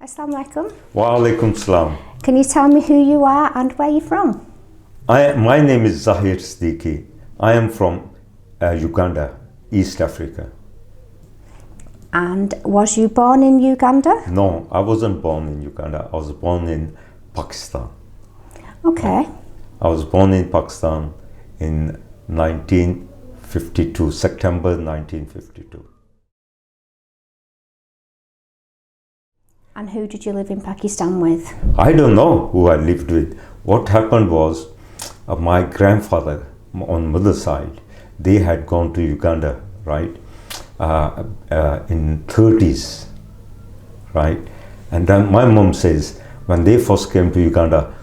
Assalamu alaikum. Wa alaikum salam. Can you tell me who you are and where you're from? My name is Zahir Siddique. I am from Uganda, East Africa. And was you born in Uganda? No, I wasn't born in Uganda. I was born in Pakistan. Okay. I was born in Pakistan in 1952, September 1952. And who did you live in Pakistan with? I don't know who I lived with. What happened was my grandfather on mother's side, they had gone to Uganda, right, in 30s, right? And then my mom says, when they first came to Uganda,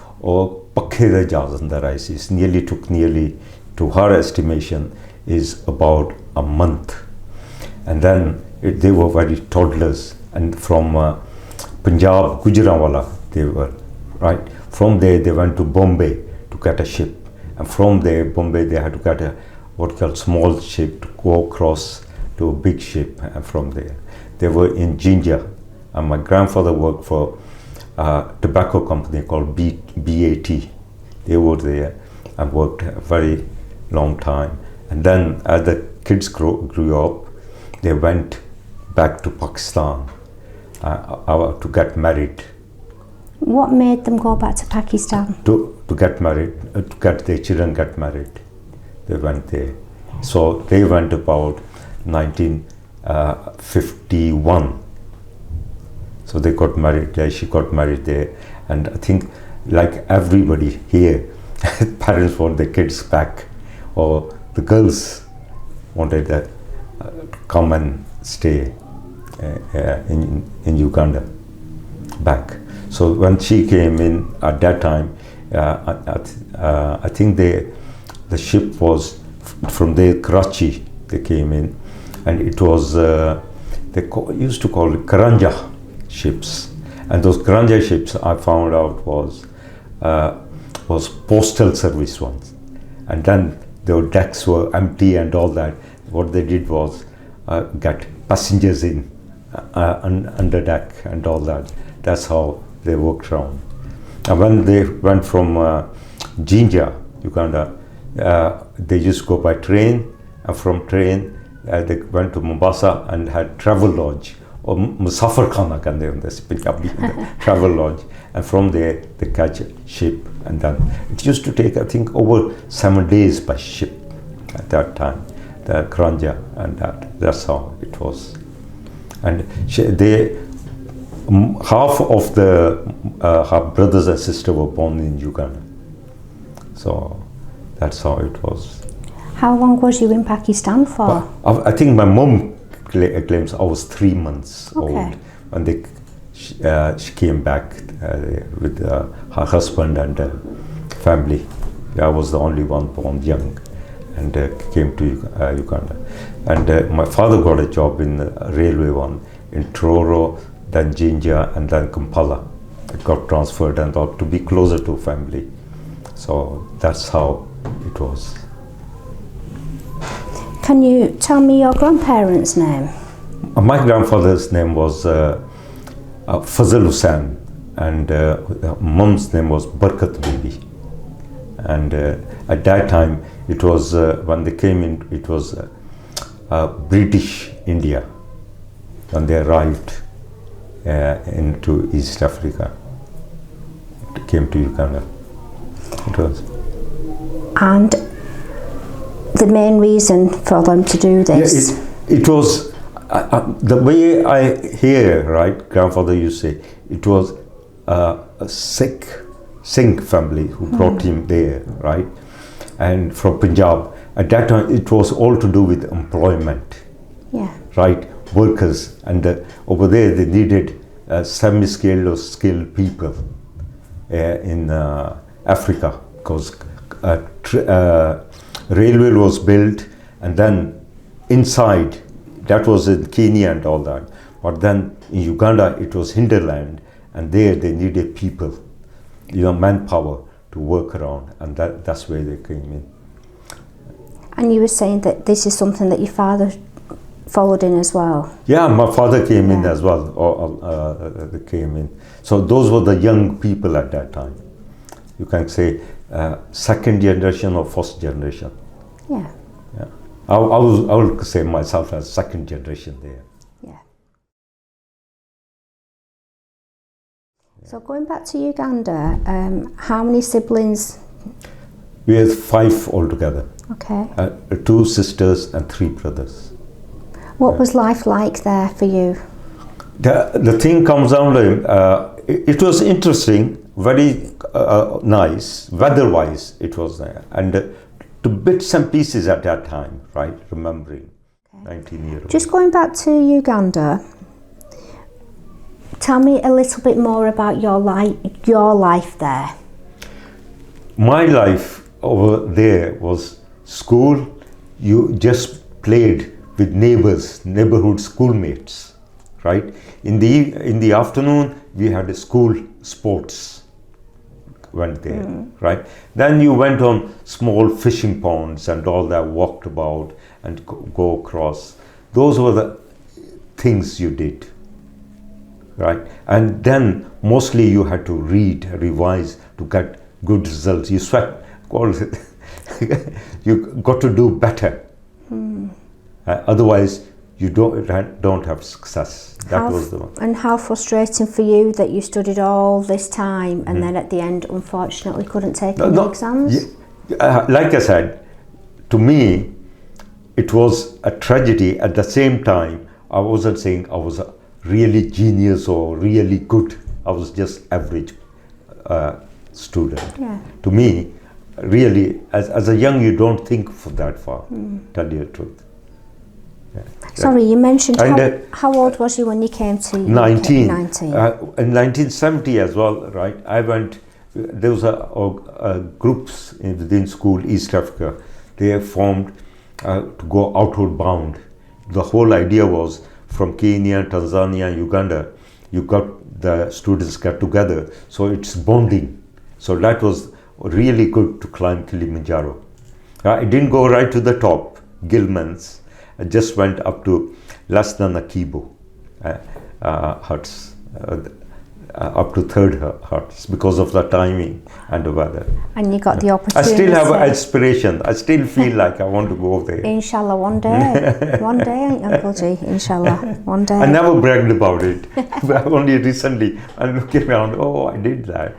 nearly, to her estimation, is about a month. And then they were very toddlers, and from Punjab, Gujranwala, they were, right? From there, they went to Bombay to get a ship. And from there, Bombay, they had to get a what called small ship to go across to a big ship. And from there, they were in Jinga. And my grandfather worked for a tobacco company called B.A.T. They were there and worked a very long time. And then as the kids grew up, they went back to Pakistan to get married. What made them go back to Pakistan? To get married, to get their children get married. They went there. So they went about 1951. So they got married there, she got married there. And I think like everybody here, parents want their kids back, or the girls wanted to come and stay in Uganda back. So when she came in at that time, I think the ship was from there, Karachi. They came in, and it was used to call it Karanja ships. And those Karanja ships, I found out was postal service ones. And then the decks were empty and all that. What they did was get passengers in under deck and all that. That's how they worked around. And when they went from Jinga, Uganda, they used to go by train, and from train they went to Mombasa and had travel lodge, or Musafir Khana kande hunde se Punjabi travel lodge, and from there they catch a ship, and then it used to take I think over 7 days by ship at that time, the Karanja, and that's how it was. And half of her brothers and sisters were born in Uganda. So that's how it was. How long was you in Pakistan for? I think my mom claims I was 3 months old when she came back with her husband and family. I was the only one born young and came to Uganda. And my father got a job in the railway one in Truro, then Jinja, and then Kampala. It got transferred and thought to be closer to family. So that's how it was. Can you tell me your grandparents' name? My grandfather's name was Fazal Hussain, and mom's name was Barkat Bibi. And at that time, it was when they came in, it was British India when they arrived into East Africa. It came to Uganda. It was. And the main reason for them to do this? Yeah, it was the way I hear, right? Grandfather used to say it was a Singh family who brought him there, right? And from Punjab. At that time, it was all to do with employment, right? Workers, and over there they needed semi-skilled or skilled people in Africa, because railway was built, and then inside, that was in Kenya and all that, but then in Uganda it was hinterland, and there they needed people, manpower to work around, and that's where they came in. And you were saying that this is something that your father followed in as well? Yeah, my father came in as well, they came in. So those were the young people at that time. You can say second generation or first generation. Yeah. Yeah, I will say myself as second generation there. Yeah. So going back to Uganda, how many siblings? We had 5 altogether. Okay. 2 sisters and 3 brothers. What was life like there for you? The thing comes down to it was interesting, very nice, weather-wise it was there. And to bits and pieces at that time, right, remembering, 19-year-old. Just going back to Uganda, tell me a little bit more about your life there. My life over there was school. You just played with neighbors, neighborhood schoolmates, right? In the afternoon, we had a school sports, went there, right? Then you went on small fishing ponds and all that, walked about and go across. Those were the things you did, right? And then mostly you had to read, revise to get good results. You sweat, you got to do better. Otherwise, you don't have success. That was the one. And how frustrating for you that you studied all this time and then at the end, unfortunately, couldn't take any exams? Like I said, to me, it was a tragedy. At the same time, I wasn't saying I was a really genius or really good. I was just average student. Yeah. To me, really, as a young, you don't think for that far, tell you the truth. Yeah. Sorry, you mentioned how old was you when you came to 19. 19. In 1970 as well, right? I went, there was a groups within school, East Africa, they formed to go outward bound. The whole idea was from Kenya, Tanzania, Uganda, the students got together, so it's bonding. So that was really good to climb Kilimanjaro. I didn't go right to the top, Gilman's. I just went up to less than a Kibo huts, up to 3rd huts because of the timing and the weather. And you got the opportunity. I still have an aspiration. I still feel like I want to go there. Inshallah, one day. One day, Uncle G, inshallah, one day. I never bragged about it. But only recently I'm looking around, oh, I did that.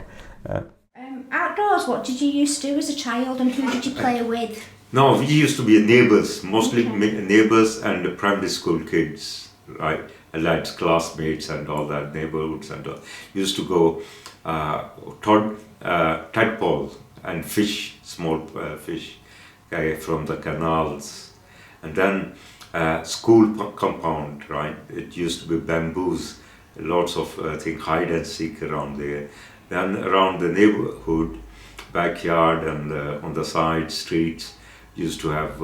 Outdoors, what did you used to do as a child and who did you play with? No, we used to be neighbors, mostly neighbors and primary school kids, right? Lads, classmates and all that, neighborhoods and all. Used to go tadpole and fish, small fish from the canals. And then school compound, right? It used to be bamboos, lots of hide and seek around there. Then around the neighborhood, backyard and on the side streets, used to have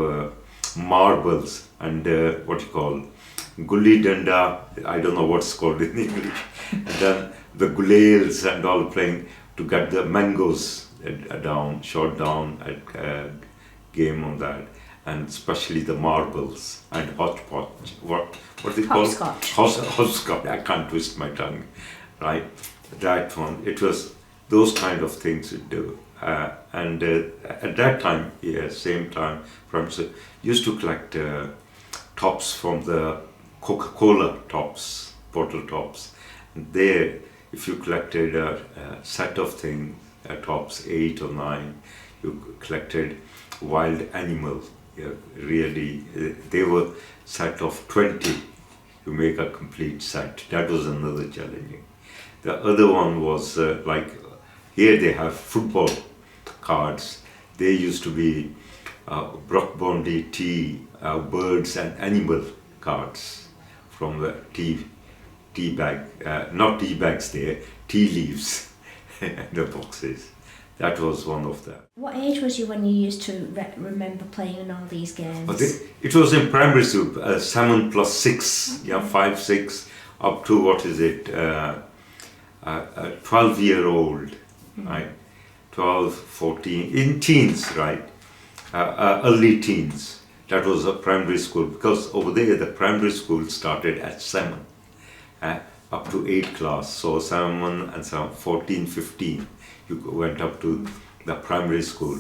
marbles and what you call gulli danda, I don't know what's called in English, and then the gulails and all playing to get the mangoes shot down at game on that, and especially the marbles and hotchpotch, what is it called? Hopscotch. I can't twist my tongue, right? That one, it was those kind of things to do. And at that time, same time, used to collect tops from the Coca-Cola tops, bottle tops. And there, if you collected a set of tops, 8 or 9, you collected wild animal. Really, they were set of 20. You make a complete set. That was another challenging. The other one was like, here they have football cards. They used to be Brock Bondi tea, birds and animal cards from the tea bag, not tea bags there, tea leaves, the boxes. That was one of them. What age was you when you used to remember playing in all these games? It was in primary school, 7 plus 6, 5, 6, up to what is it, 12-year-old, right? 12, 14, in teens, right? Early teens. That was a primary school, because over there the primary school started at 7 up to 8 class. So 7 and 7, 14, 15, you went up to the primary school.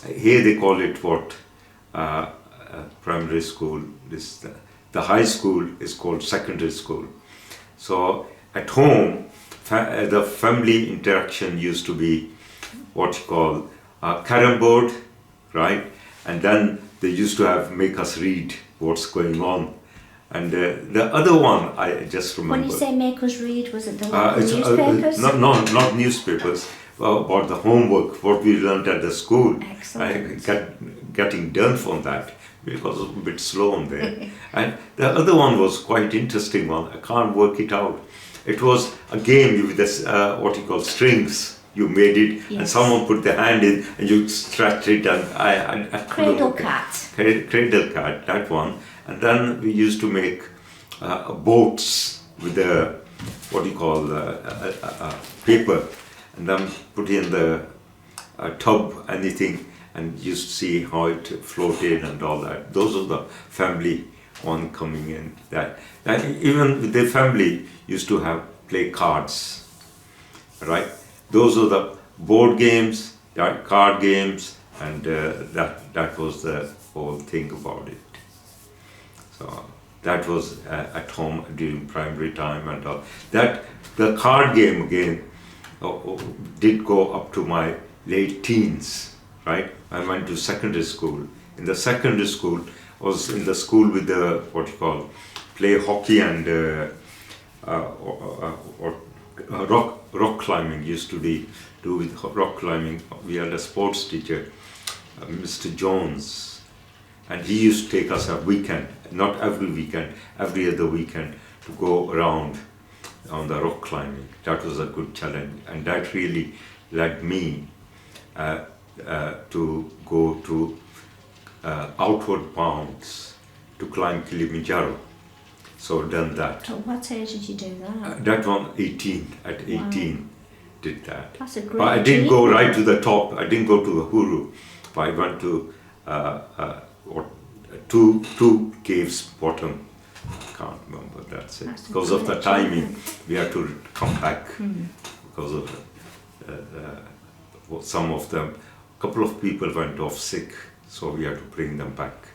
Here they call it what? Primary school. The high school is called secondary school. So at home, the family interaction used to be what you call a carom board, right? And then they used to make us read what's going on. And the other one, I just remember. When you say make us read, was it the local newspapers? Not newspapers, about the homework, what we learned at the school. Excellent. Getting done from that, because it was a bit slow on there. And the other one was quite interesting one, I can't work it out. It was a game with this, what you call strings. You made it, and someone put their hand in, and you stretched it, and I Cradle cat. Cradle cat, that one. And then we used to make boats with the, what do you call, paper, and then put in the tub, anything, and you see how it floated and all that. Those are the family one coming in. That even with the family used to play cards, right? Those are the board games, card games, and that was the whole thing about it. So that was at home during primary time, and all. That the card game again did go up to my late teens, right? I went to secondary school. In the secondary school, I was in the school with the what you call play hockey and rock climbing. Used to do with rock climbing. We had a sports teacher, Mr. Jones, and he used to take us a weekend, not every weekend, every other weekend, to go around on the rock climbing. That was a good challenge, and that really led me to go to outward bounds to climb Kilimanjaro. So done that. At what age did you do that? That one, 18. At 18, did that. That's a great But I didn't go right to the top. I didn't go to the Huru. But I went to two caves bottom. I can't remember. That's it. Because of the timing, we had to come back because of some of them. A couple of people went off sick, so we had to bring them back.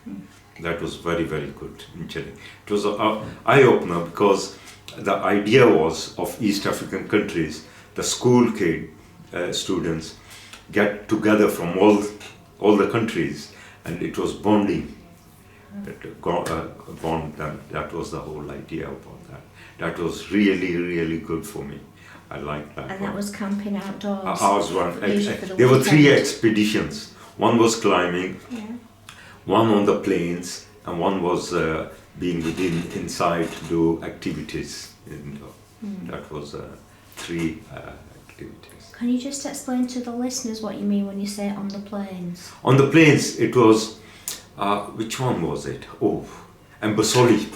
That was very, very good in Chile. It was an eye-opener because the idea was of East African countries, the school students get together from all the countries, and it was bonding. That was the whole idea about that. That was really, really good for me. I liked that. And that was camping outdoors? Ours one. There were 3 expeditions. One was climbing, one on the plains, and one was being inside to do activities. That was 3 activities. Can you just explain to the listeners what you mean when you say on the plains? On the plains, it was, which one was it? Mbasoli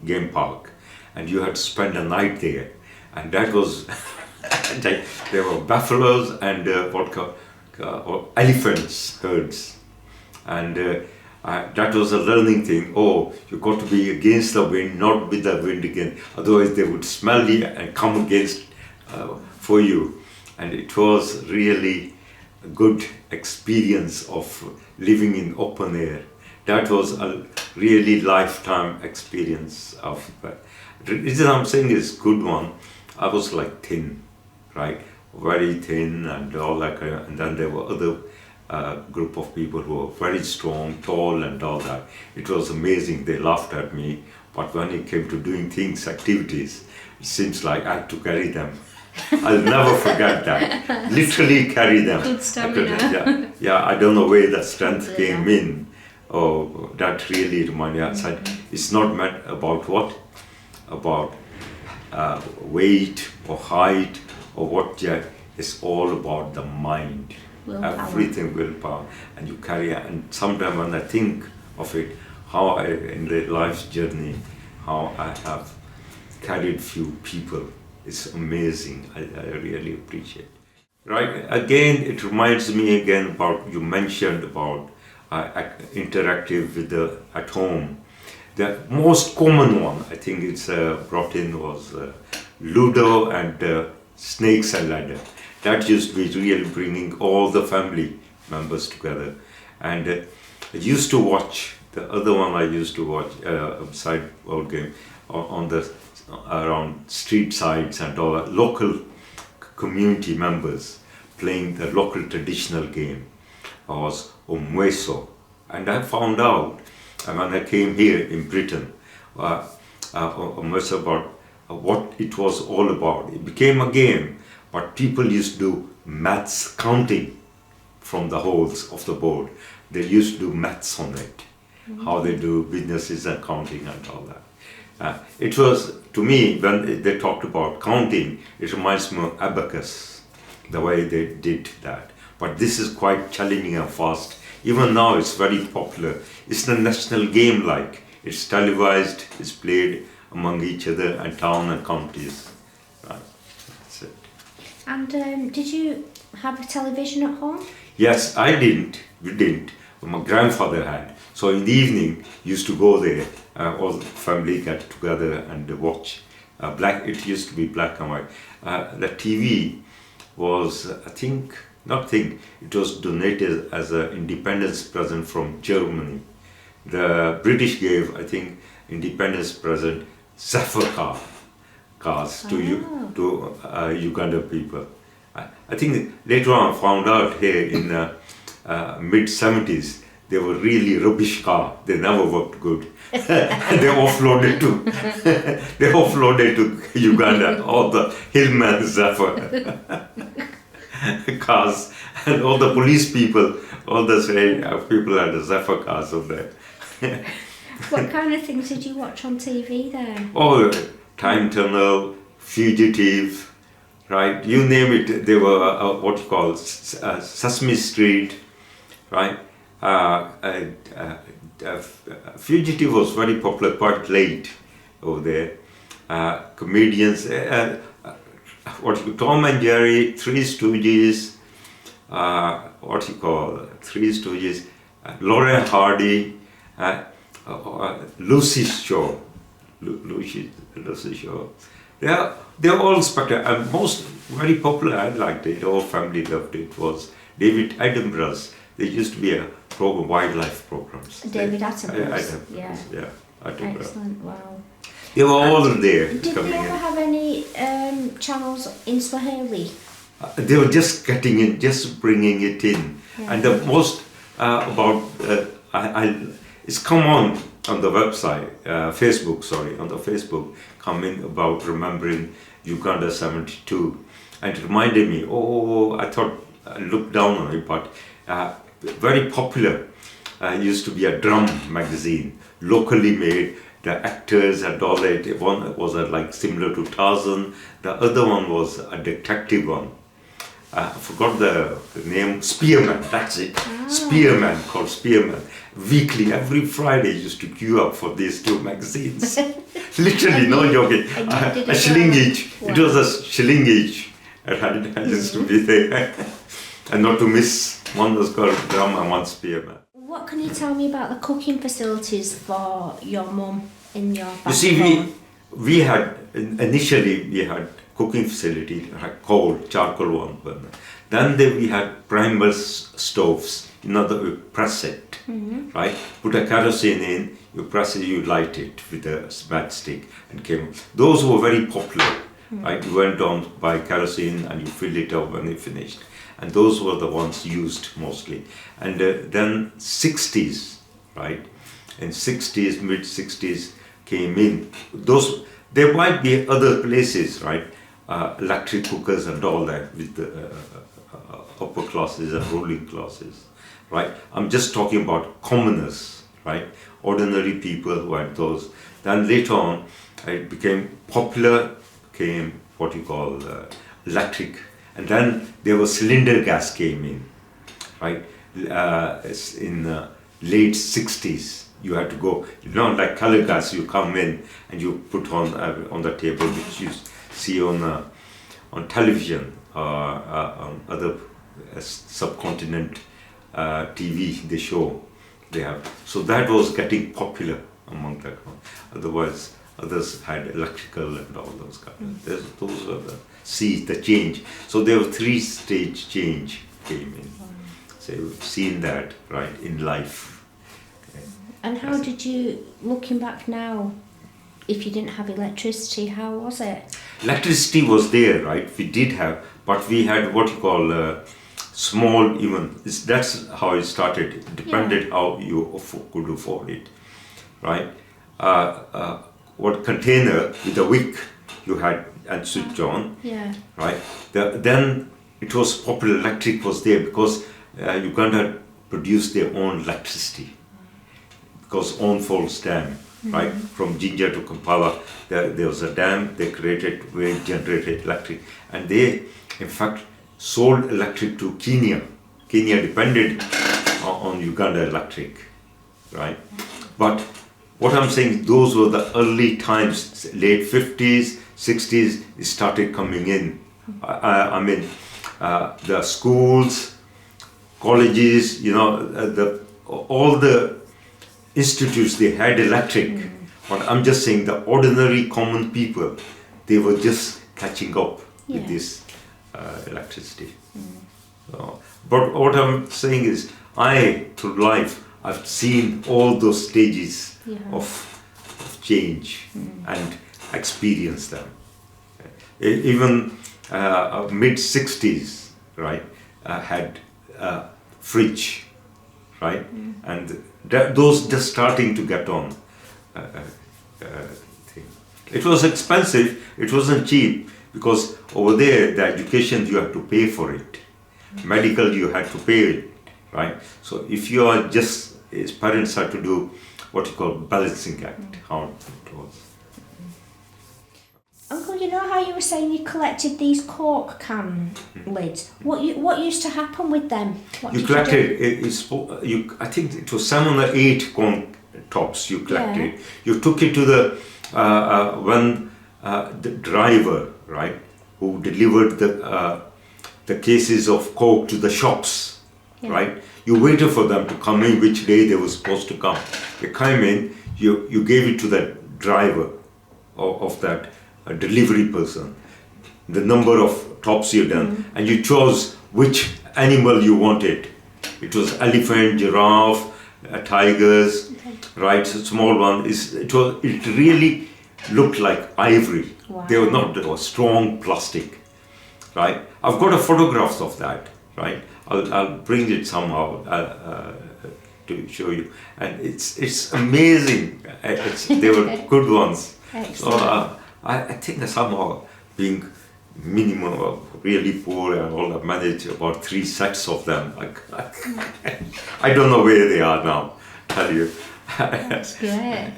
Game Park. And you had to spend a night there. And that was, there were buffaloes and elephants, herds. And that was a learning thing. You got to be against the wind, not with the wind again. Otherwise they would smell you and come against for you. And it was really a good experience of living in open air. That was a really lifetime experience of that. The reason I'm saying is good one. I was like thin, right? Very thin and all that kind of, and then there were other group of people who were very strong, tall and all that. It was amazing. They laughed at me, but when it came to doing things, activities, it seems like I had to carry them. I'll never forget that. Literally carry them. Good stamina. Yeah, I don't know where the strength came in. That really reminded us. It's not meant about what? About weight or height or what. It's all about the mind. Willpower. Everything willpower. And you carry it. And sometimes when I think of it, how in the life's journey, how I have carried few people. It's amazing. I really appreciate it. Right, again, it reminds me again about, you mentioned about interactive with the at home. The most common one, I think it's brought in, was Ludo and Snakes and Ladder. That used to be really bringing all the family members together. And I used to watch, the other one I used to watch, side board game, on the around street sides and all that, local community members playing the local traditional game was Omweso. And I found out when I came here in Britain, Omweso, about what it was all about. It became a game, but people used to do maths counting from the holes of the board. They used to do maths on it, how they do businesses and counting and all that. It was, to me, when they talked about counting, it reminds me of abacus, the way they did that. But this is quite challenging and fast. Even now it's very popular. It's a national game like. It's televised, it's played among each other and town and counties. Right. That's it. And did you have a television at home? Yes, I didn't. We didn't. But my grandfather had. So in the evening, used to go there. All the family get together and watch. It used to be black and white. The TV was, it was donated as an independence present from Germany. The British gave, I think, independence present Zafar cars to Uganda people. I think later on I found out here in mid-70s, they were really rubbish car. They never worked good. They offloaded to Uganda, all the Hillman Zafar cars, and all the police people, all the same people had the Zafar cars of there. What kind of things did you watch on TV then? Oh, Time Tunnel, Fugitive, right? You name it. They were what you call Sesame Street, right? Fugitive was very popular, quite late over there. Comedians, Tom and Jerry, Three Stooges, Three Stooges, Laurel Hardy, Lucy's Show. Lucy's Show. They're all spectacular, and most very popular. I liked it. All family loved it. Was David Attenborough's. There used to be a program, wildlife programs. David Attenborough. Yeah. Attenborough. Excellent. Wow. They were all there. Did they ever have any channels in Swahili? They were just getting in, just bringing it in, and the most it's come on the website, Facebook. On the Facebook, come in about remembering Uganda '72, and it reminded me. I thought I looked down on it, but very popular. Used to be a drum magazine, locally made. The actors and all that. One was like similar to Tarzan. The other one was a detective one. I forgot the name. Spearman. That's it. Spearman, called Spearman. Weekly, every Friday, used to queue up for these two magazines. Literally, no joking. A shilling each. Wow. It was a shilling each. I used to be there. And not to miss. One was called Drum and one Spearman. What can you tell me about the cooking facilities for your mum in your back You see, home? we had, initially we had cooking facility, charcoal one burner. Then we had primal stoves, we press it, right? Put a kerosene in, you press it, you light it with a matchstick and came. Those were very popular, right? You went on by kerosene and you fill it up when you finished. And those were the ones used mostly. And then 60s, right? In 60s, mid-60s came in. There might be other places, right? Electric cookers and all that with the upper classes and ruling classes, right? I'm just talking about commoners, right? Ordinary people who had those. Then later on, it became popular, came electric. And then there was cylinder gas came in, right? In late 60s, you had to go, like color gas, you come in and you put on the table, which you see on television, on other subcontinent TV, they show. they have. So that was getting popular among the crowd. Otherwise, others had electrical and all those kind of things. Those were the change. So there were 3-stage change came in. So you've seen that, right, in life. And how did you, looking back now, if you didn't have electricity, how was it? Electricity was there, right? We did have, but we had what you call small even. That's how it started. It depended how you could afford it, right? What container with a wick you had and switch on, right? Then it was popular. Electric was there because Uganda produced their own electricity because on Falls Dam. Right, from Jinga to Kampala, there was a dam. They created where it generated electric, and they, in fact, sold electric to Kenya. Kenya depended on Uganda electric, right? But what I'm saying, those were the early times, late 50s, 60s. It started coming in. I mean, the schools, colleges, all the institutes, they had electric, but I'm just saying the ordinary common people, they were just catching up with this electricity. So, but what I'm saying is, through life, I've seen all those stages of change and experienced them. Even mid 60s, right, had fridge, right, and those just starting to get on. Thing. It was expensive. It wasn't cheap because over there the education you have to pay for it. Medical you had to pay it, right? So if you are just, his parents had to do what you call balancing act. How it was. Uncle, you know how you were saying you collected these Coke can lids? What used to happen with them? You collected, I think it was 7 or 8 corn tops you collected. Yeah. You took it to the driver, right, who delivered the cases of Coke to the shops, right? You waited for them to come in, which day they were supposed to come. They came in, you gave it to the driver of that delivery person, the number of tops you done, and you chose which animal you wanted. It was elephant, giraffe, tigers, right? So small one. It really looked like ivory. Wow. They were not. They were strong plastic, right? I've got a photographs of that, right? I'll bring it somehow to show you, and it's amazing. They were good ones. So, I think somehow being minimum, really poor and all, I've managed about 3 sets of them. I don't know where they are now, tell you. That's great.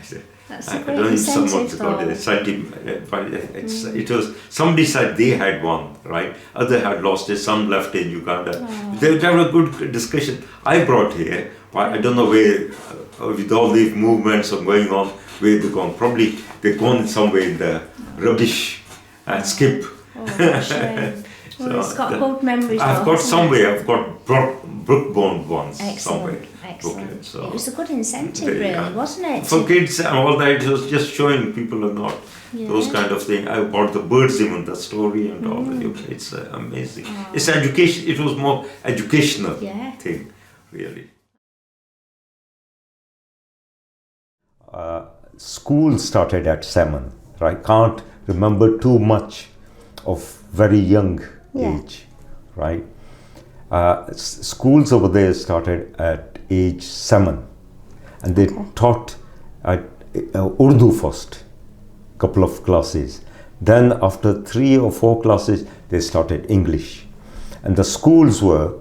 That's a great I don't incentive but it was, somebody said they had one, right? Other had lost it, some left in Uganda. They had a good discussion. I brought here, but I don't know where, with all these movements of going on, where they've gone. Probably they've gone somewhere in the rubbish and skip. Shame. Well, it's got good memories. I've got somewhere, I've got brook-boned ones. Excellent. Somewhere. Excellent. So it was a good incentive, really, wasn't it? For kids and all that, it was just showing people are not those kind of things. I bought the birds, even the story and all that. It's amazing. It's education. It was more educational thing, really. School started at 7. I can't remember too much of very young age, right? Schools over there started at age 7, and they taught Urdu first, couple of classes. Then after 3 or 4 classes, they started English, and the schools were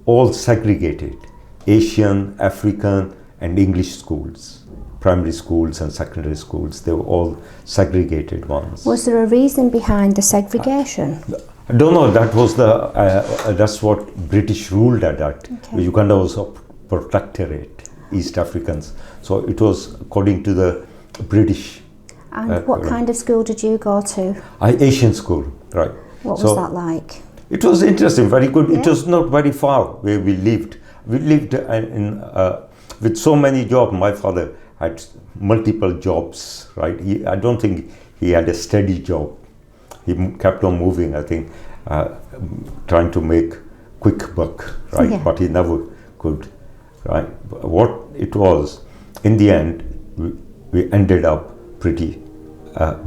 all segregated: Asian, African, and English schools. Primary schools and secondary schools, they were all segregated ones. Was there a reason behind the segregation? I don't know. That was that's what British ruled at that. Uganda was a protectorate, East Africans. So it was according to the British. And what kind of school did you go to? Asian school, right. What was that like? It was interesting, very good. It was not very far where we lived. we lived with so many jobs. My father had multiple jobs, right? I don't think he had a steady job. He kept on moving, I think, trying to make quick buck, right? Yeah. But he never could, right? What it was, in the end, we ended up pretty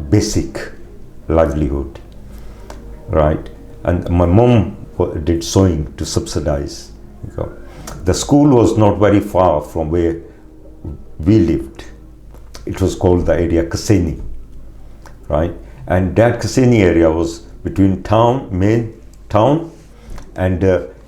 basic livelihood, right? And my mom did sewing to subsidize. The school was not very far from where we lived. It was called the area Kaseni, right? And that Kaseni area was between main town, and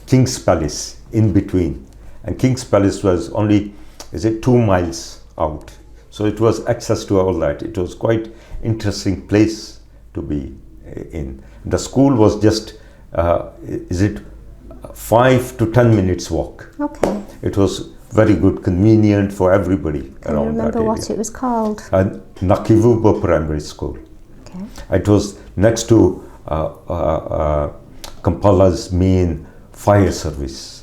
King's Palace in between. And King's Palace was only, 2 miles out. So it was access to all that. It was quite interesting place to be in. The school was just, 5 to 10 minutes walk. Okay. It was very good, convenient for everybody around that area. Can you remember what it was called? Nakivuba Primary School. Okay. It was next to Kampala's main fire service.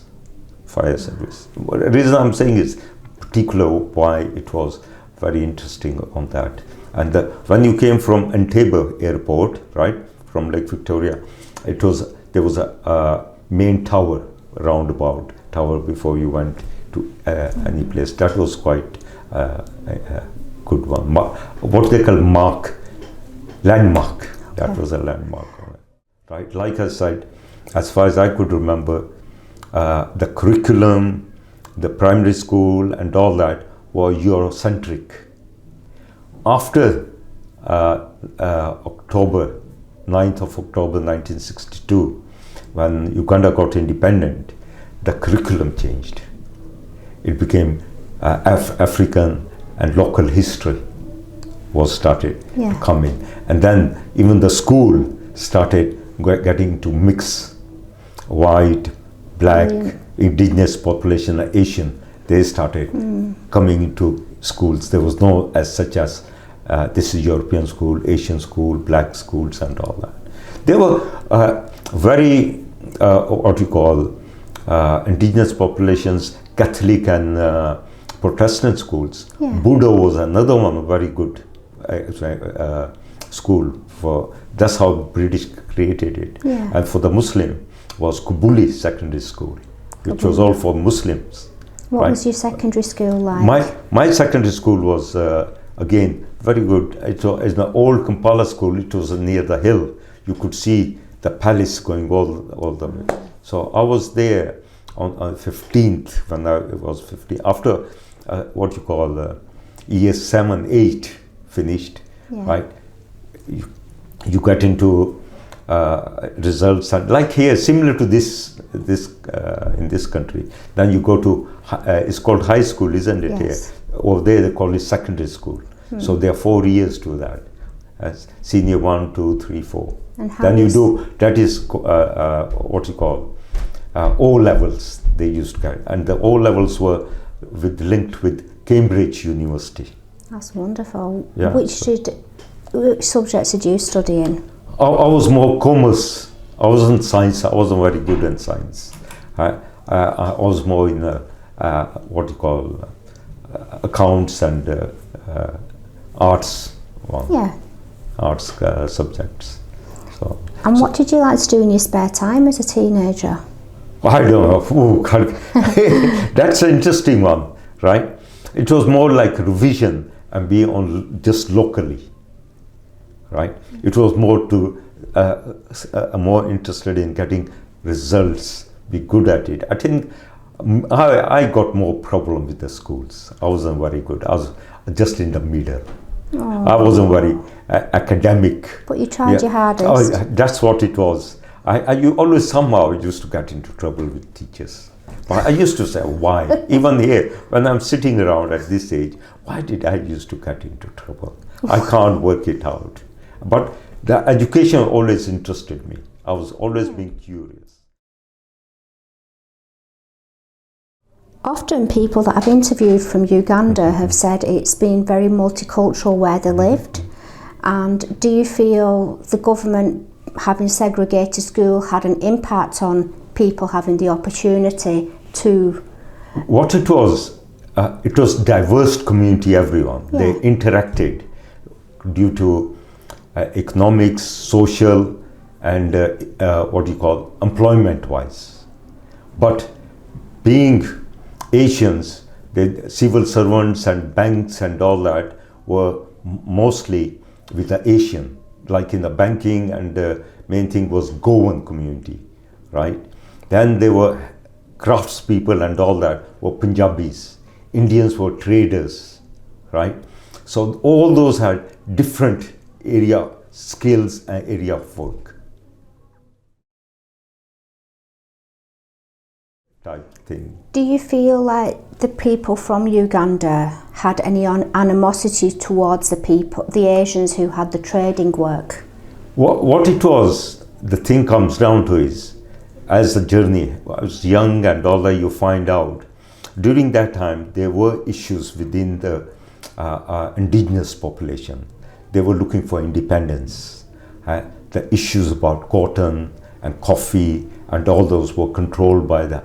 The reason I'm saying is particular why it was very interesting on that. And when you came from Entebbe Airport, right, from Lake Victoria, there was a main tower, roundabout tower before you went to any place. That was quite a good one. What they call landmark. That was a landmark, right? Like I said, as far as I could remember, the curriculum, the primary school and all that were Eurocentric. After 9th of October 1962, when Uganda got independent, the curriculum changed. It became African and local history was started coming. And then even the school started getting to mix white, black, indigenous population, Asian. They started coming into schools. There was no as such as this is European school, Asian school, black schools and all that. They were very, indigenous populations, Catholic and Protestant schools. Yeah. Buddha was another one, very good school. That's how British created it. Yeah. And for the Muslim was Kubuli Secondary School, which was all for Muslims. What was your secondary school like? My secondary school was, again, very good. It was an old Kampala school. It was near the hill. You could see the palace going all the way. So I was there on 15th, when I was 15. After years 7, 8 finished, right? You get into results, and like here, similar to this in this country. Then you go to it's called high school, isn't it? Yes. Here, over there they call it secondary school. So there are 4 years to that, as senior 1, 2, 3, 4. And then you do that is O levels. They used to carry, and the O levels were linked with Cambridge University. That's wonderful. Yeah. Which subjects did you study in? I was more commerce. I wasn't science. I wasn't very good in science. I was more in accounts and arts. Arts subjects. And what did you like to do in your spare time as a teenager? I don't know. That's an interesting one, right? It was more like revision and being on just locally, right? It was more to more interested in getting results, be good at it. I think I got more problem with the schools. I wasn't very good. I was just in the middle. Oh. I wasn't very academic. But you tried your hardest. That's what it was. You always somehow used to get into trouble with teachers. But I used to say, why? Even here, when I'm sitting around at this age, why did I used to get into trouble? I can't work it out. But the education always interested me. I was always being curious. Often people that I've interviewed from Uganda have said it's been very multicultural where they lived. And do you feel the government having segregated school had an impact on people having the opportunity to What it was diverse community, everyone. Yeah. They interacted due to economics, social, and employment-wise. But being Asians, the civil servants and banks and all that were mostly with the Asian, like in the banking, and the main thing was Goan community, right? Then there were craftspeople and all that were Punjabis. Indians were traders, right? So all those had different area skills and area of work type thing. Do you feel like the people from Uganda had any animosity towards the Asians who had the trading work? What it was, the thing comes down to is, as the journey, I was young and all that, you find out, during that time there were issues within the indigenous population. They were looking for independence. The issues about cotton and coffee and all those were controlled by the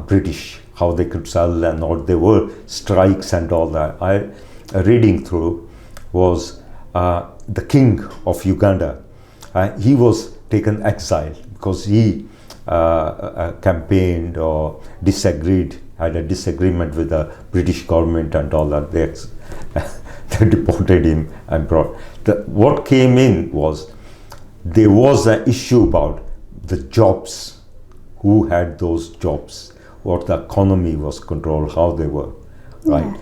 British, how they could sell and all. There were strikes and all that. Reading through was the king of Uganda. He was taken exile because he campaigned or had a disagreement with the British government and all that. They deported him and brought. What came in was, there was an issue about the jobs, who had those jobs, what the economy was controlled, how they were, right? Yeah.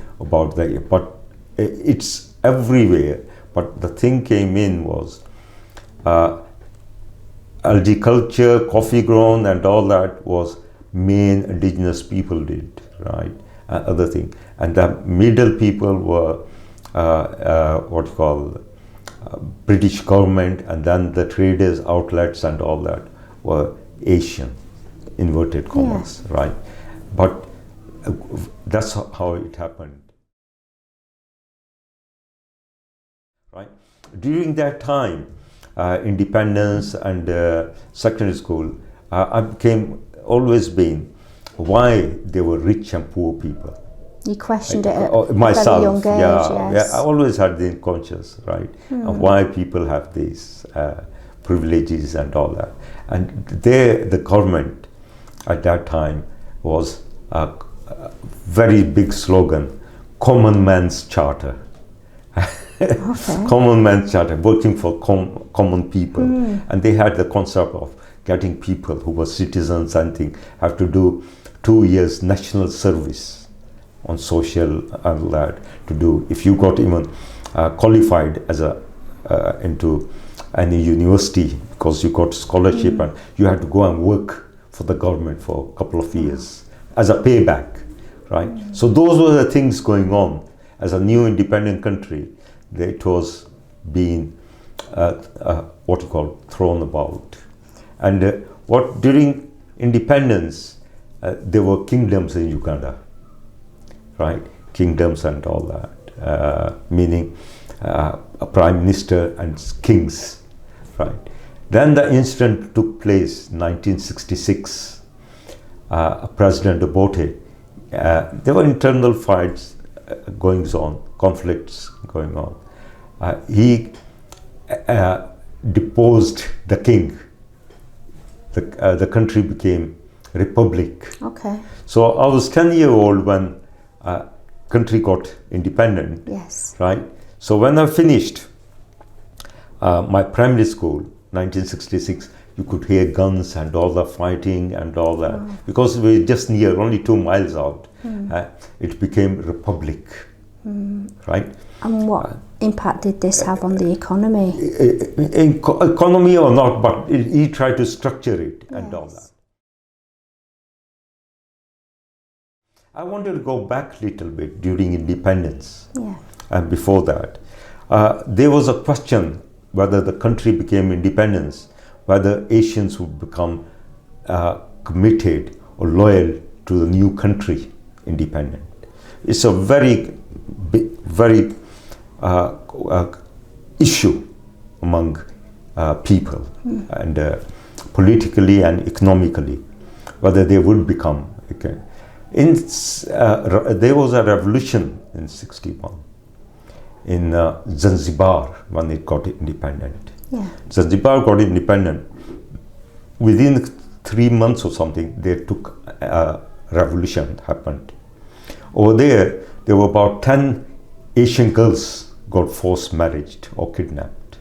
But it's everywhere. But the thing came in was agriculture, coffee grown and all that was main indigenous people did, right? Other thing. And the middle people were British government, and then the traders, outlets and all that were Asian, inverted commas, right? But that's how it happened, right? During that time, independence and secondary school, I became always been why there were rich and poor people. You questioned it at myself, a very young age, yes. I always had the conscious, right, of why people have these privileges and all that. And the government at that time was a very big slogan, common man's charter. Okay. Common man's charter, working for common people. And they had the concept of getting people who were citizens and things have to do 2 years national service on social and that to do. If you got even qualified as into any university because you got scholarship and you had to go and work for the government for a couple of years as a payback, right? So those were the things going on. As a new independent country, it was being thrown about. And during independence, there were kingdoms in Uganda, right? Kingdoms and all that, meaning a prime minister and kings, right? Then the incident took place 1966. President B.A.T, there were internal fights conflicts going on. He deposed the king. The country became republic. Okay. So I was 10-year-old when country got independent. Yes. Right. So when I finished my primary school, 1966, you could hear guns and all the fighting and all that because we were just near, only 2 miles out. It became republic. Right. And what impact did this have on the economy? Economy or not, but he tried to structure it and all that. I wanted to go back a little bit during independence. And before that, there was a question whether the country became independence, whether Asians would become committed or loyal to the new country, independent. It's a very issue among people and politically and economically, whether they would become. Okay. There was a revolution in 61 in Zanzibar when it got independent. Yeah. Zanzibar got independent. Within 3 months or something, they took a revolution happened. Over there were about 10 Asian girls got forced married or kidnapped.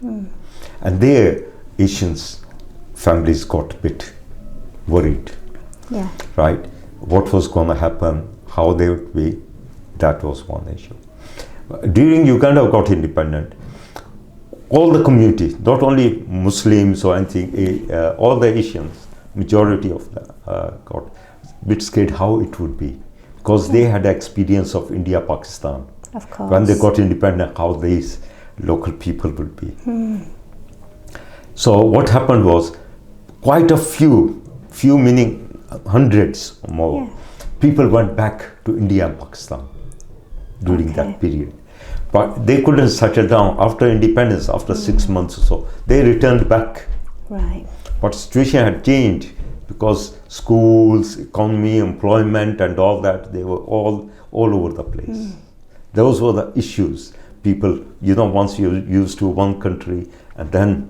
And there, Asians families got a bit worried. Yeah. Right? What was going to happen, how they would be, that was one issue. During Uganda got independent, all the community, not only Muslims or anything, all the Asians, majority of them got a bit scared how it would be, because they had experience of India, Pakistan. Of course. When they got independent, how these local people would be. So what happened was, quite a few meaning hundreds or more, Yeah. people went back to India and Pakistan during that period. But they couldn't settle down after independence, after 6 months or so. They returned back. Right. But situation had changed because schools, economy, employment and all that, they were all over the place. Those were the issues. People, once you're used to one country and then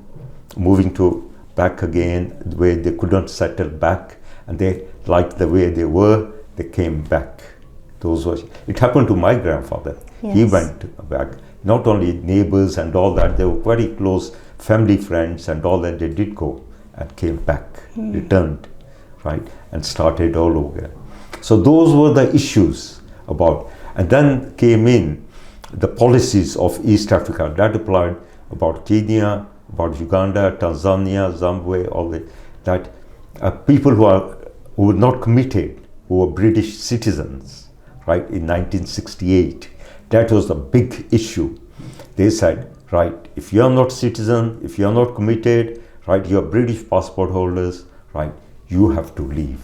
moving to back again, where they couldn't settle back and they liked the way they were, they came back. It happened to my grandfather. Yes. He went back. Not only neighbors and all that, they were very close family friends and all that. They did go and came back, returned, right, and started all over. So those were the issues about. And then came in the policies of East Africa that applied about Kenya, about Uganda, Tanzania, Zimbabwe, all that people who were not committed, who were British citizens, right, in 1968. That was the big issue. They said, right, if you are not citizen, if you are not committed, right, you are British passport holders, right, you have to leave.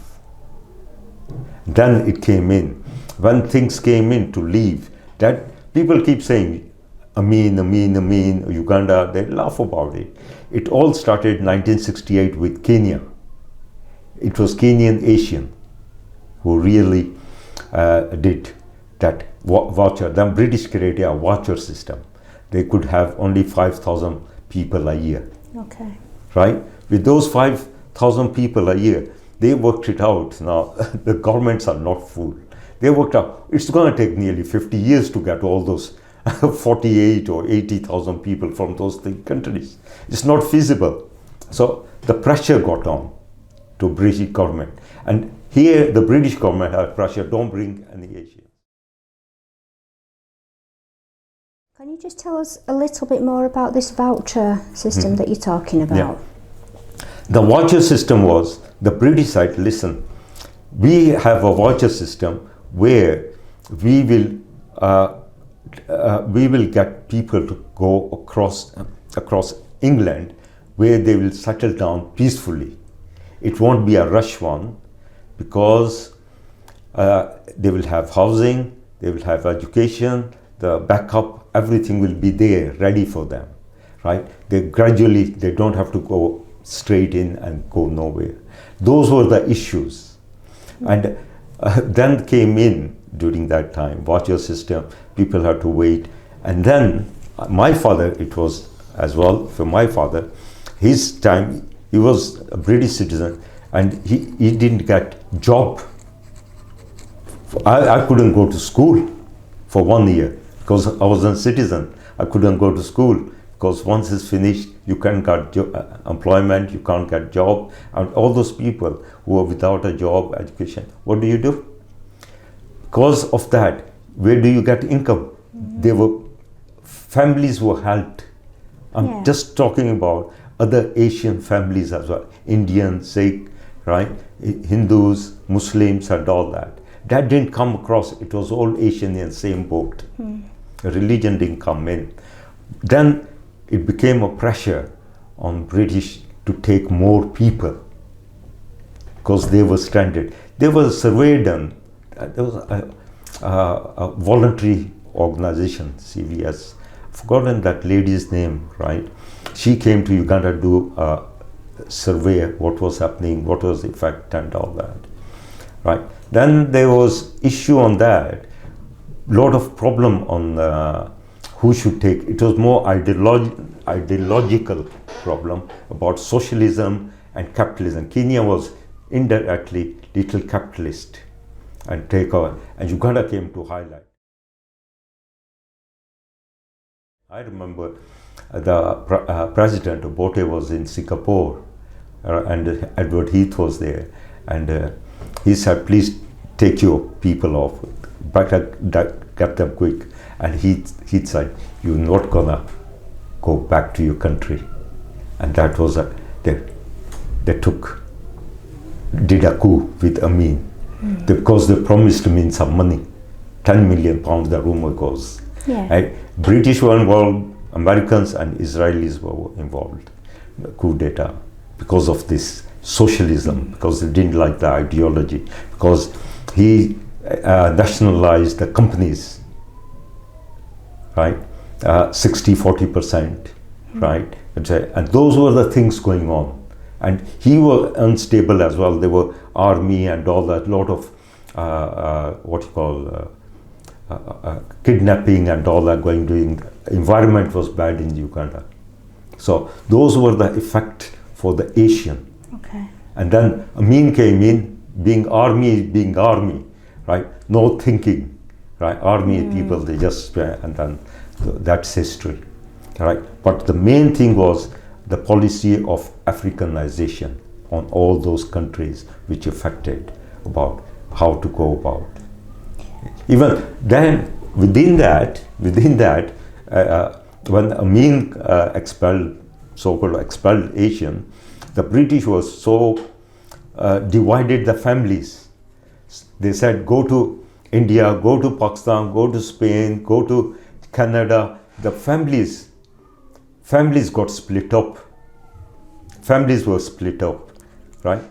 Then it came in. When things came in to leave, that people keep saying, Amin, Uganda, they laugh about it. It all started 1968 with Kenya. It was Kenyan Asian who really did that voucher. Then British created a voucher system. They could have only 5,000 people a year. Okay. Right? With those 5,000 people a year, they worked it out. Now, the governments are not fooled. They worked out, it's going to take nearly 50 years to get all those 48 or 80,000 people from those three countries. It's not feasible. So the pressure got on to British government. And here the British government had pressure, don't bring any Asians. Can you just tell us a little bit more about this voucher system that you're talking about? Yeah. The voucher system was, the British side, listen, we have a voucher system where we will get people to go across England where they will settle down peacefully. It won't be a rush one because they will have housing, they will have education, the backup, everything will be there ready for them, right? They don't have to go straight in and go nowhere. Those were the issues. And then came in during that time, voucher system, people had to wait. And then my father, it was as well for my father, his time, he was a British citizen and he didn't get job. I couldn't go to school for 1 year because I was a citizen. I couldn't go to school because once it's finished, you can't get employment, you can't get job. And all those people who are without a job, education, what do you do? Because of that, where do you get income? Families were helped. I'm just talking about other Asian families as well, Indian, Sikh, right, Hindus, Muslims and all that. That didn't come across, it was all Asian in the same boat. Religion didn't come in. Then it became a pressure on British to take more people because they were stranded. There was a survey done. There was a voluntary organization, CVS. Forgotten that lady's name, right? She came to Uganda to do a survey, what was happening, what was the effect and all that. right? Then there was issue on that, lot of problem on who should take. It was more ideological problem about socialism and capitalism. Kenya was indirectly little capitalist and take over, and Uganda came to highlight. I remember the president of B.A.T was in Singapore, and Edward Heath was there, and he said, please take your people off, get them quick. And he said, you're not gonna go back to your country. And that was they did a coup with Amin, because they promised Amin some money, 10 million pounds, the rumor goes. Yeah. British were involved, Americans and Israelis were involved, coup d'etat, because of this socialism, because they didn't like the ideology, because he nationalized the companies, right? 60-40%, right? And those were the things going on. And he was unstable as well. There were army and all that, lot of kidnapping and all that going, doing. Environment was bad in Uganda. So those were the effect for the Asian. Okay. And then Amin came in, being army, right? No thinking, right? Army people, they just, and then that's history, right? But the main thing was the policy of Africanization on all those countries, which affected about how to go about. Even then, within that, when Amin expelled, so-called expelled Asian, the British was so divided the families. They said, go to India, go to Pakistan, go to Spain, go to Canada. The families got split up. Families were split up, right?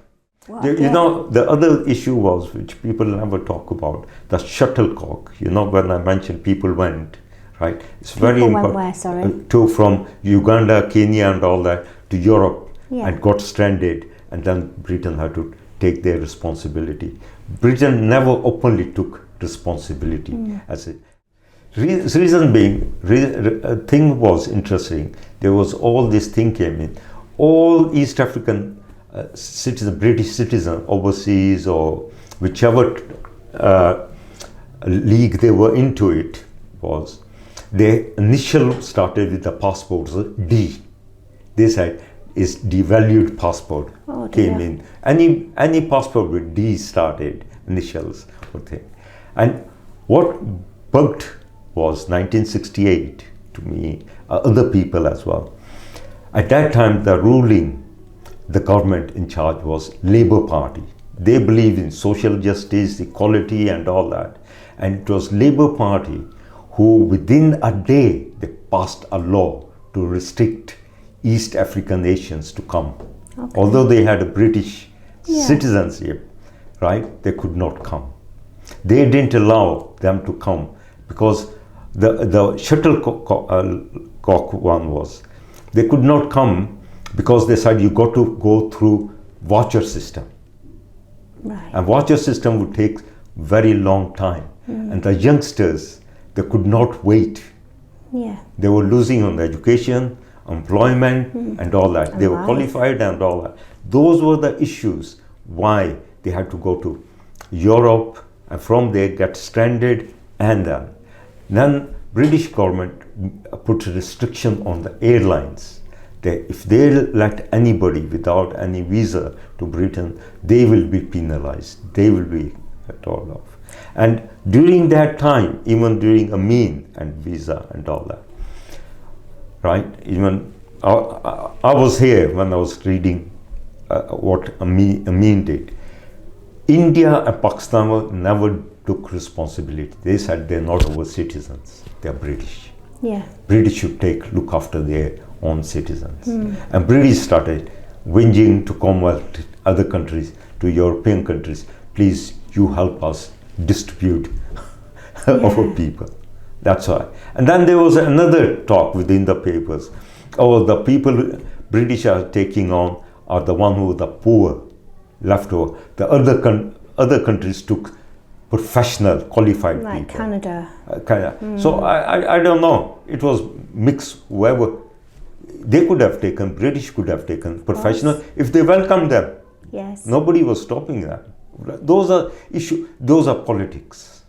Wow. You know, the other issue was, which people never talk about, the shuttlecock. You know, when I mentioned people went, right? It's very important. Went where, sorry? From Uganda, Kenya and all that to Europe, Yeah. and got stranded, and then Britain had to take their responsibility. Britain never openly took responsibility as it. Reason being, thing was interesting. There was all this thing came in. All East African citizen, British citizen overseas or whichever league they were into it was, their initial started with the passports D. They said is devalued passport came in. Any passport with D started, initials or thing. And what bugged was 1968 to me, other people as well. At that time, the government in charge was Labour Party. They believed in social justice, equality and all that. And it was Labour Party who within a day, they passed a law to restrict East African nations to come. Okay. Although they had a British citizenship, right? They could not come. They didn't allow them to come because the shuttlecock one was, they could not come because they said you got to go through voucher system. Right. And voucher system would take very long time. And the youngsters, they could not wait. Yeah. They were losing on education, employment and all that. They were qualified and all that. Those were the issues why they had to go to Europe and from there get stranded, and then British government put a restriction on the airlines. If they let anybody without any visa to Britain, they will be penalized. They will be told off. And during that time, even during Amin and visa and all that, right? Even I was here when I was reading what Amin did. India and Pakistan never took responsibility. They said they're not our citizens, they're British. Yeah. British should look after their own citizens. And British started whinging to Commonwealth, other countries, to European countries, please, you help us distribute our people. That's why. And then there was another talk within the papers. Oh, the people British are taking on are the one who are the poor, left over. The other other countries took professional, qualified Like people. Canada. So I don't know. It was mixed. Whoever they could have taken, British could have taken professional if they welcomed them. Yes. Nobody was stopping them. Those are issues. Those are politics.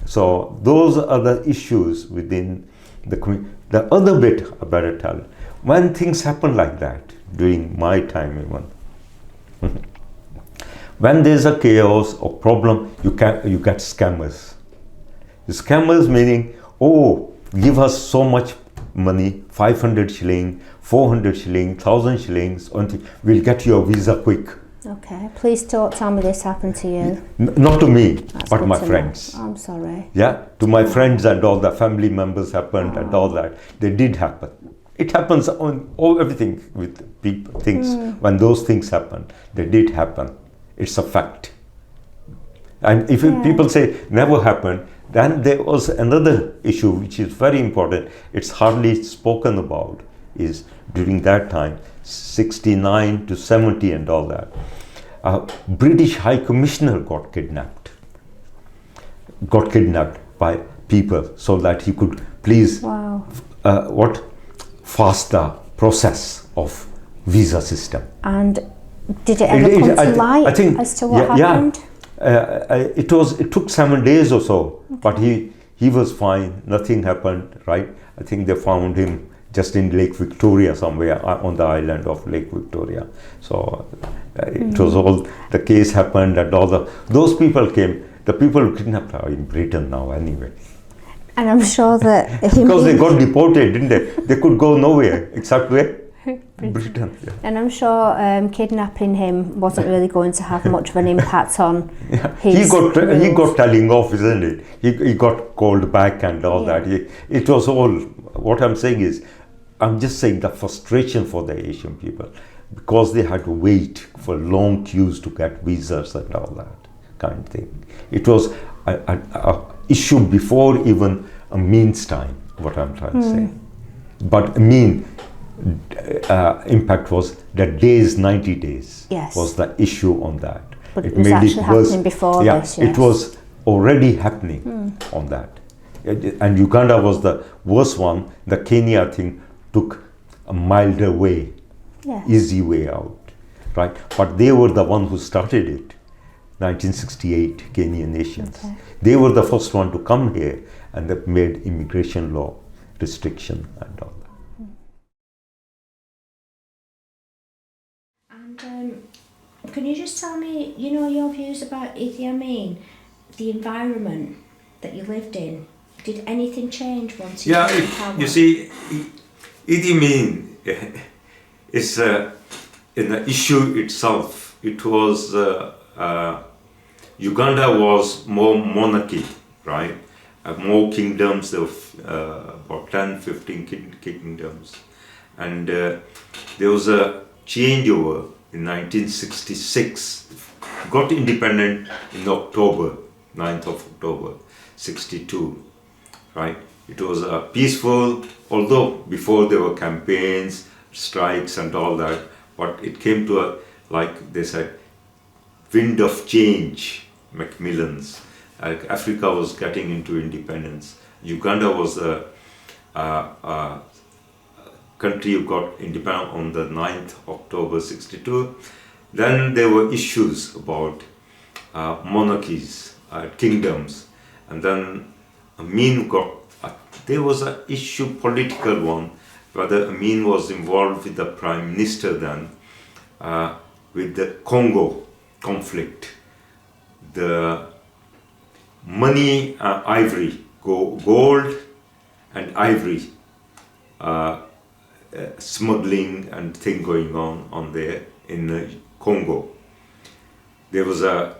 So those are the issues within the community. The other bit I better tell, when things happen like that during my time even, when there's a chaos or problem, you get scammers. The scammers meaning, oh, give us so much money, 500 shilling, 400 shilling, 1,000 shillings, we'll get you a visa quick. Okay, please don't tell me this happened to you. Not to me, That's but good my to friends. know. I'm sorry. Yeah, to my friends and all the family members happened and all that. They did happen. It happens on everything with people, things. When those things happen, they did happen. It's a fact. And if people say never happened, then there was another issue which is very important. It's hardly spoken about. Is during that time, 69 to 70 and all that, British High Commissioner got kidnapped by people so that he could please fast the process of visa system. And did it ever come to light I think, as to what happened? It took 7 days or so, but he was fine. Nothing happened, right? I think they found him just in Lake Victoria somewhere on the island of Lake Victoria. So it was all, the case happened and all those people came, the people who kidnapped are in Britain now anyway. And I'm sure that... because they got deported, didn't they? They could go nowhere except where? Britain. Yeah. And I'm sure kidnapping him wasn't really going to have much of an impact on his he got telling off, isn't it? He got called back and all that. It was all, what I'm saying is, I'm just saying the frustration for the Asian people, because they had to wait for long queues to get visas and all that kind of thing. It was a issue before even a means time, what I'm trying to say. But impact was the days, 90 days was the issue on that. But it was actually happening before this, it was already happening on that. And Uganda was the worst one. The Kenya thing took a milder way, easy way out, right? But they were the one who started it, 1968, Kenyan Asians. Okay. They were the first one to come here and they made immigration law restriction and all that. And can you just tell me, your views about Idi Amin, the environment that you lived in? Did anything change once you came to power? You see, Idi Amin is in the issue itself. It was Uganda was more monarchy, right? More kingdoms. There were about 10, 15 kingdoms, and there was a changeover in 1966. Got independent in October, 9th of October, 62. Right? It was peaceful, although before there were campaigns, strikes and all that, but it came to like they said, wind of change, Macmillan's. Africa was getting into independence. Uganda was a country who got independent on the 9th October 62. Then there were issues about monarchies, kingdoms, and then Amin got, there was an issue, political one, whether Amin was involved with the Prime Minister then, with the Congo conflict. The money, ivory, gold and ivory, smuggling and thing going on there in Congo. There was a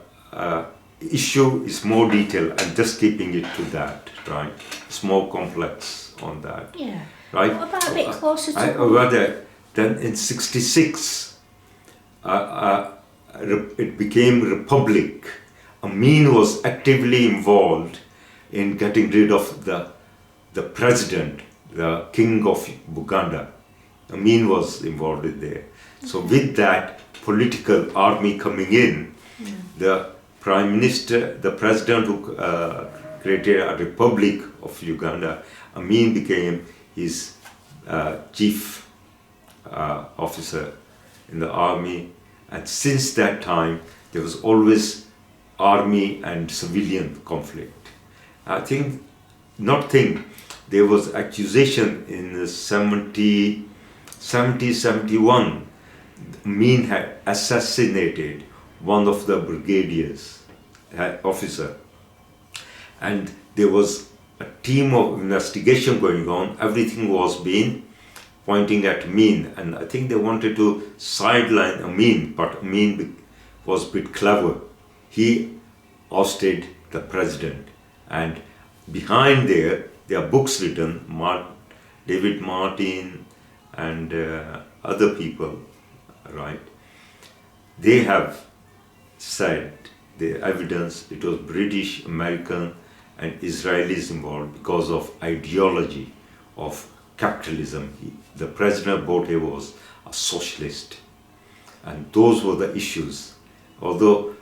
issue is more detail and just keeping it to that, right? It's more complex on that. Yeah. Right? What about a bit closer to then in 66 it became republic. Amin was actively involved in getting rid of the president, the king of Uganda. Amin was involved in there. So with that political army coming in, The Prime Minister, the President who created a Republic of Uganda, Amin became his chief officer in the army, and since that time there was always army and civilian conflict. There was accusation in the 71. Amin had assassinated one of the brigadiers officer, and there was a team of investigation going on. Everything was being pointing at Amin, and I think they wanted to sideline Amin, but Amin was a bit clever. He ousted the president, and behind there are books written, David Martin and other people, right? They have said the evidence it was British, American and Israelis involved because of ideology of capitalism. The president B.A.T was a socialist, and those were the issues. Although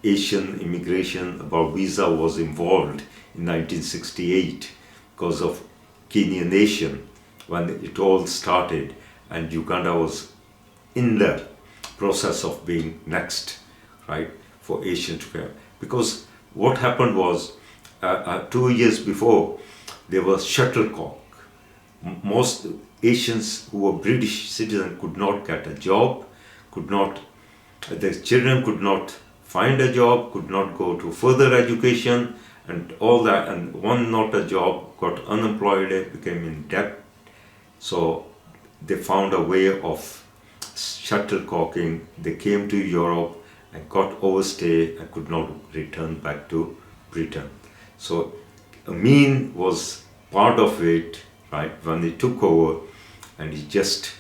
Asian immigration about visa was involved in 1968 because of Kenyan nation when it all started, and Uganda was in the process of being next, right, for Asian to come. Because what happened was 2 years before there was shuttlecock. Most Asians who were British citizens could not get a job, their children could not find a job, could not go to further education and all that, and one not a job, got unemployed, became in debt. So they found a way of shuttlecocking. They came to Europe and got overstay and could not return back to Britain. So Amin was part of it, right, when they took over, and he just,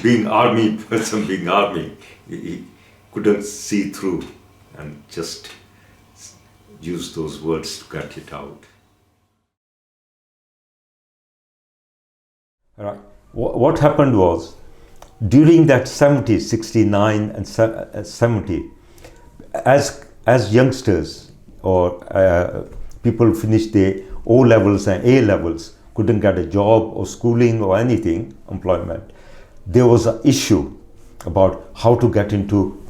being army, he couldn't see through and just used those words to get it out. Right. What happened was, during that 69 and 70, as youngsters or people who finished their O levels and A levels, couldn't get a job or schooling or anything, employment, there was an issue about how to get into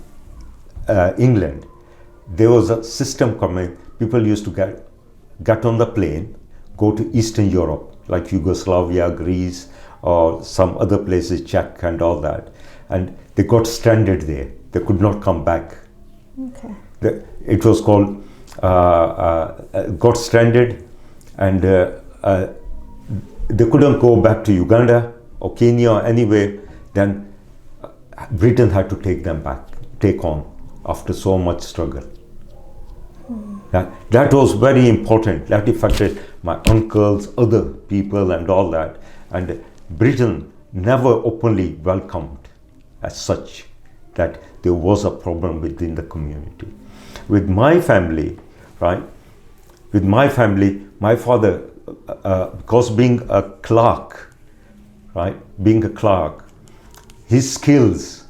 England. There was a system coming. People used to get on the plane, go to Eastern Europe, like Yugoslavia, Greece, or some other places, Czech and all that, and they got stranded there. They could not come back. Okay. It was called got stranded, and they couldn't go back to Uganda or Kenya or anywhere. Then Britain had to take on after so much struggle. That was very important. That affected my uncles, other people and all that. And Britain never openly welcomed as such that there was a problem within the community. With my family, right? My father, because being a clerk, his skills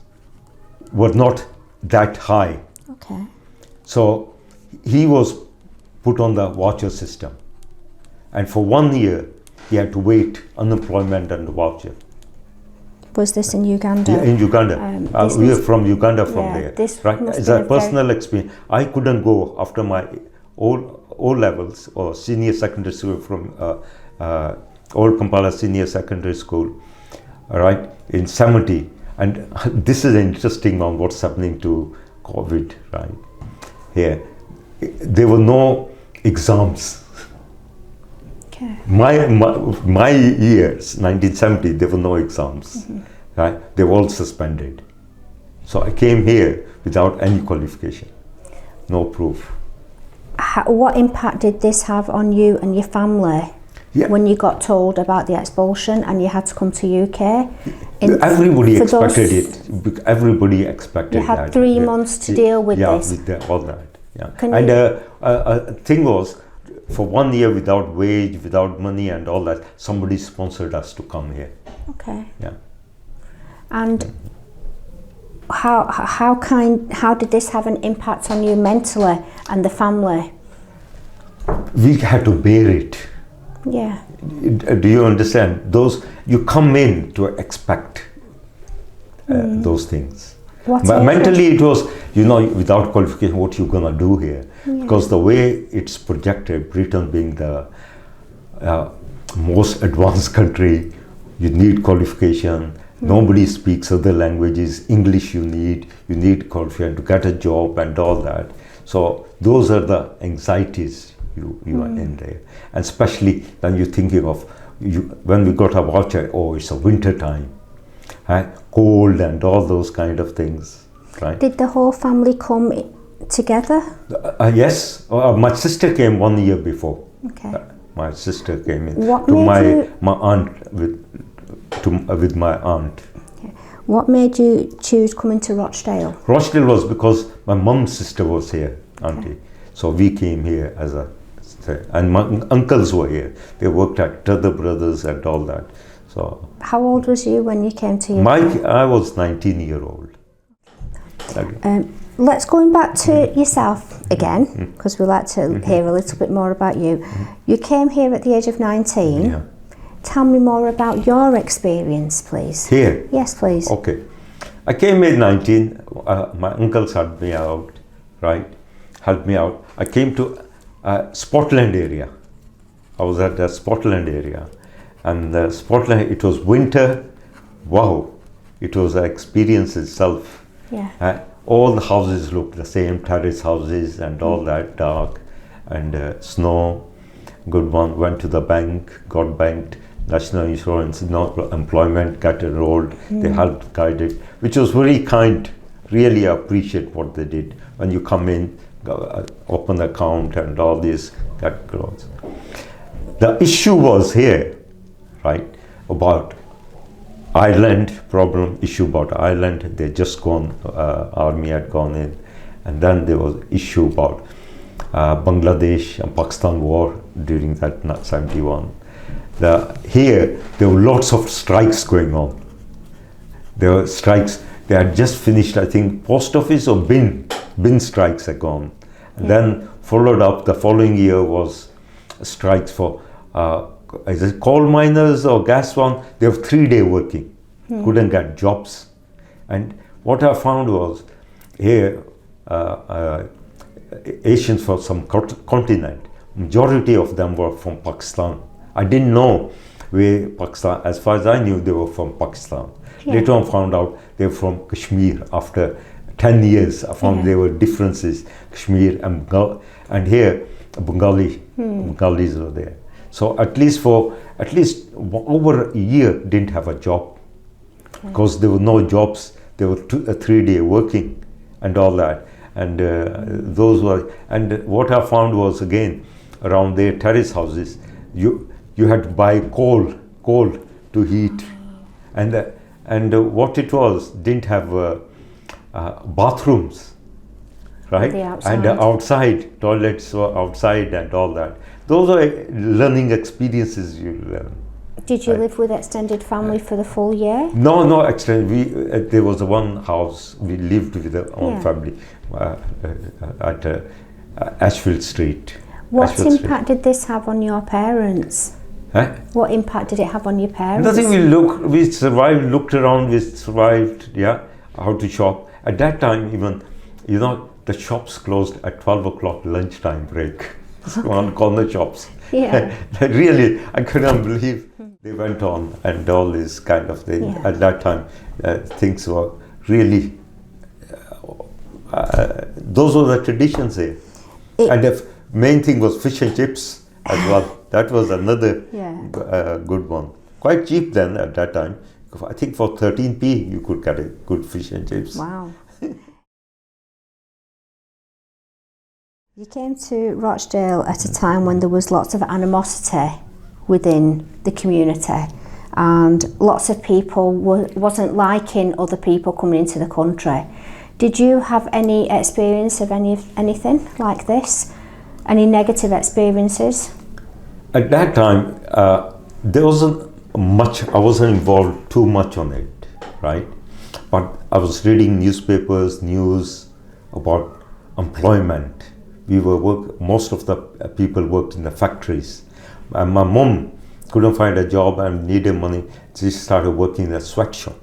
were not that high. Okay. So he was put on the voucher system, and for 1 year he had to wait unemployment and voucher. Was this in Uganda? Yeah, in Uganda. We are from Uganda from there. Right? It's a personal experience. I couldn't go after my O levels or senior secondary school from Old Kampala Senior Secondary School, right, in 70. And this is interesting on what's happening to COVID, right? Here, there were no exams. Okay. My years, 1970, there were no exams, right? They were all suspended. So I came here without any qualification, no proof. What impact did this have on you and your family when you got told about the expulsion and you had to come to UK? Everybody expected it. Everybody expected that. You had that. 3 months to deal with this. Yeah, with all that. Yeah. And thing was, for 1 year without wage, without money and all that, somebody sponsored us to come here. Okay. Yeah. And How did this have an impact on you mentally and the family? We had to bear it. Yeah. Do you understand? You come in to expect those things. But mentally it was, without qualification, what you gonna do here? Yeah. Because the way it's projected, Britain being the most advanced country, you need qualification. Nobody speaks other languages. English you need qualification to get a job and all that. So those are the anxieties you are in there. And especially when you're thinking of, when we got a voucher, it's a winter time, cold and all those kind of things, right? Did the whole family come together? Yes, my sister came 1 year before. Okay. My sister came in What to made my aunt with my aunt. Okay. What made you choose coming to Rochdale? Rochdale was because my mum's sister was here, auntie. Okay. So we came here and my uncles were here. They worked at Brother Brothers and all that. So. How old was you when you came to UK? I was 19-year-old. Let's going back to yourself again, because we like to hear a little bit more about you. You came here at the age of 19. Yeah. Tell me more about your experience, please. Here? Yes, please. Okay. I came at 19. My uncles helped me out, right? Helped me out. I came to Scotland area. I was at the Scotland area. And Scotland, it was winter. Wow. It was an experience itself. Yeah. All the houses looked the same, terrace houses and all that, dark, and snow. Good one. Went to the bank, got banked, national insurance, employment, got enrolled. They helped, guided, which was very kind. Really appreciate what they did. When you come in, open the account and all this, get clothes. The issue was here, right, about Ireland problem, issue about Ireland. They just gone, army had gone in, and then there was issue about Bangladesh and Pakistan war during that 71. Here there were lots of strikes going on. There were strikes. They had just finished, I think, post office or bin strikes had gone, and then followed up. The following year was strikes for. Is it coal miners or gas one? They were 3-day working, couldn't get jobs. And what I found was here, Asians from some continent, majority of them were from Pakistan. I didn't know where Pakistan, as far as I knew, they were from Pakistan. Yeah. Later on found out they were from Kashmir. After 10 years, I found there were differences, Kashmir and here, Bengalis were there. So at least over a year didn't have a job, because there were no jobs. There were 3-day working and all that, and those were. And what I found was, again, around their terrace houses, you had to buy coal to heat, and what it was, didn't have bathrooms, right? And outside toilets were outside and all that. Those are learning experiences you learn. Did you live with extended family for the full year? No, extended. There was one house we lived with our own family at Ashfield Street. What impact did this have on your parents? What impact did it have on your parents? Nothing. We survived. Looked around. We survived. Yeah, how to shop at that time. Even the shops closed at 12 o'clock lunchtime break. On corner shops. Yeah. Really, I couldn't believe they went on and all this kind of thing. Yeah. At that time, things were really. Those were the traditions there. And the main thing was fish and chips as well. That was another good one. Quite cheap then at that time. I think for 13p you could get a good fish and chips. Wow. You came to Rochdale at a time when there was lots of animosity within the community, and lots of people wasn't liking other people coming into the country. Did you have any experience of anything like this? Any negative experiences? At that time, there wasn't much. I wasn't involved too much on it, right? But I was reading newspapers, news about employment. Most of the people worked in the factories. And my mom couldn't find a job and needed money. She started working in a sweatshop.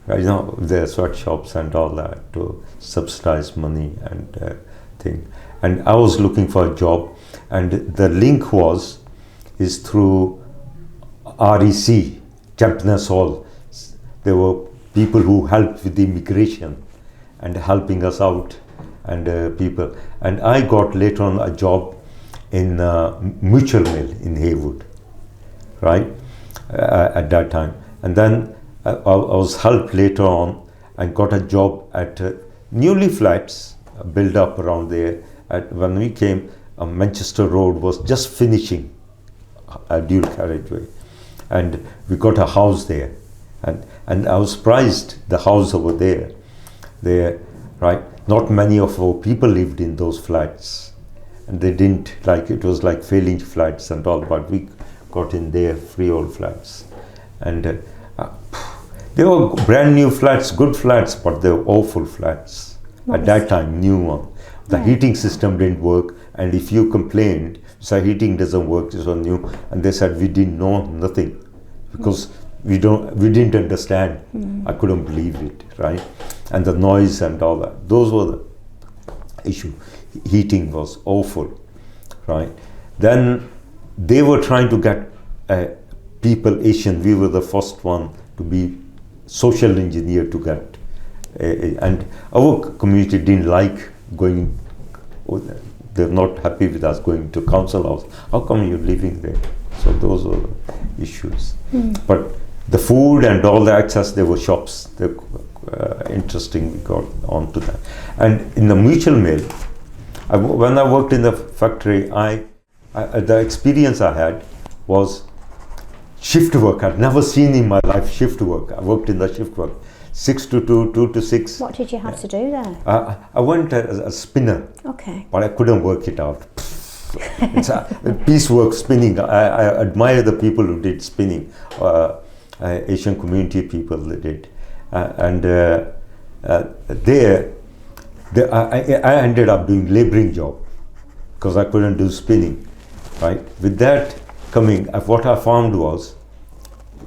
Right, the sweatshops and all that to subsidize money and thing. And I was looking for a job, and the link is through REC, Champion's Hall. There were people who helped with the immigration and helping us out, and people. And I got later on a job in Mutual Mill in Haywood, right, at that time. And then I was helped later on and got a job at newly flats built up around there. When we came, Manchester Road was just finishing a dual carriageway, and we got a house there. And I was surprised, the house over there, right? Not many of our people lived in those flats, and they didn't like it was like failing flats and all. But we got in there, freehold flats, and they were brand new flats, good flats, but they were awful flats at that time, new one. The heating system didn't work, and if you complained, so heating doesn't work, this was new, and they said we didn't know nothing because we didn't understand. I couldn't believe it, right? And the noise and all that, those were the issue. Heating was awful, right? Then they were trying to get people, Asian, we were the first one to be social engineered to get, and our community didn't like going, they're not happy with us going to council house. How come you're living there? So those were the issues. But the food and all the access, there were shops. They interesting, we got on to that. And in the Mutual Mill, when I worked in the factory, the experience I had was shift work. I'd never seen in my life shift work. I worked in the shift work, 6 to 2, 2 to 6. What did you have to do there? I went as a spinner, okay, but I couldn't work it out. It's piecework spinning. I admire the people who did spinning, Asian community people that did, and I ended up doing labouring job because I couldn't do spinning, right? With that coming, what I found was,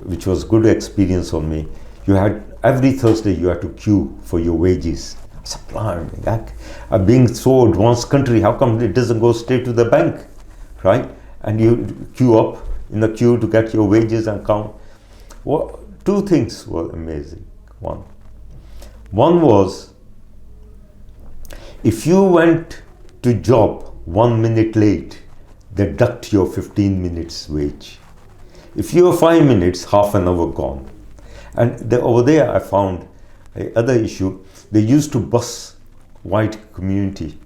which was good experience on me, you had every Thursday you had to queue for your wages. I said, blimey, being so advanced country, how come it doesn't go straight to the bank, right? And you queue up in the queue to get your wages and count. Well, two things were amazing. One was, if you went to job 1 minute late, they deduct your 15 minutes wage. If you were 5 minutes, half an hour gone. And over there I found another issue. They used to bus white community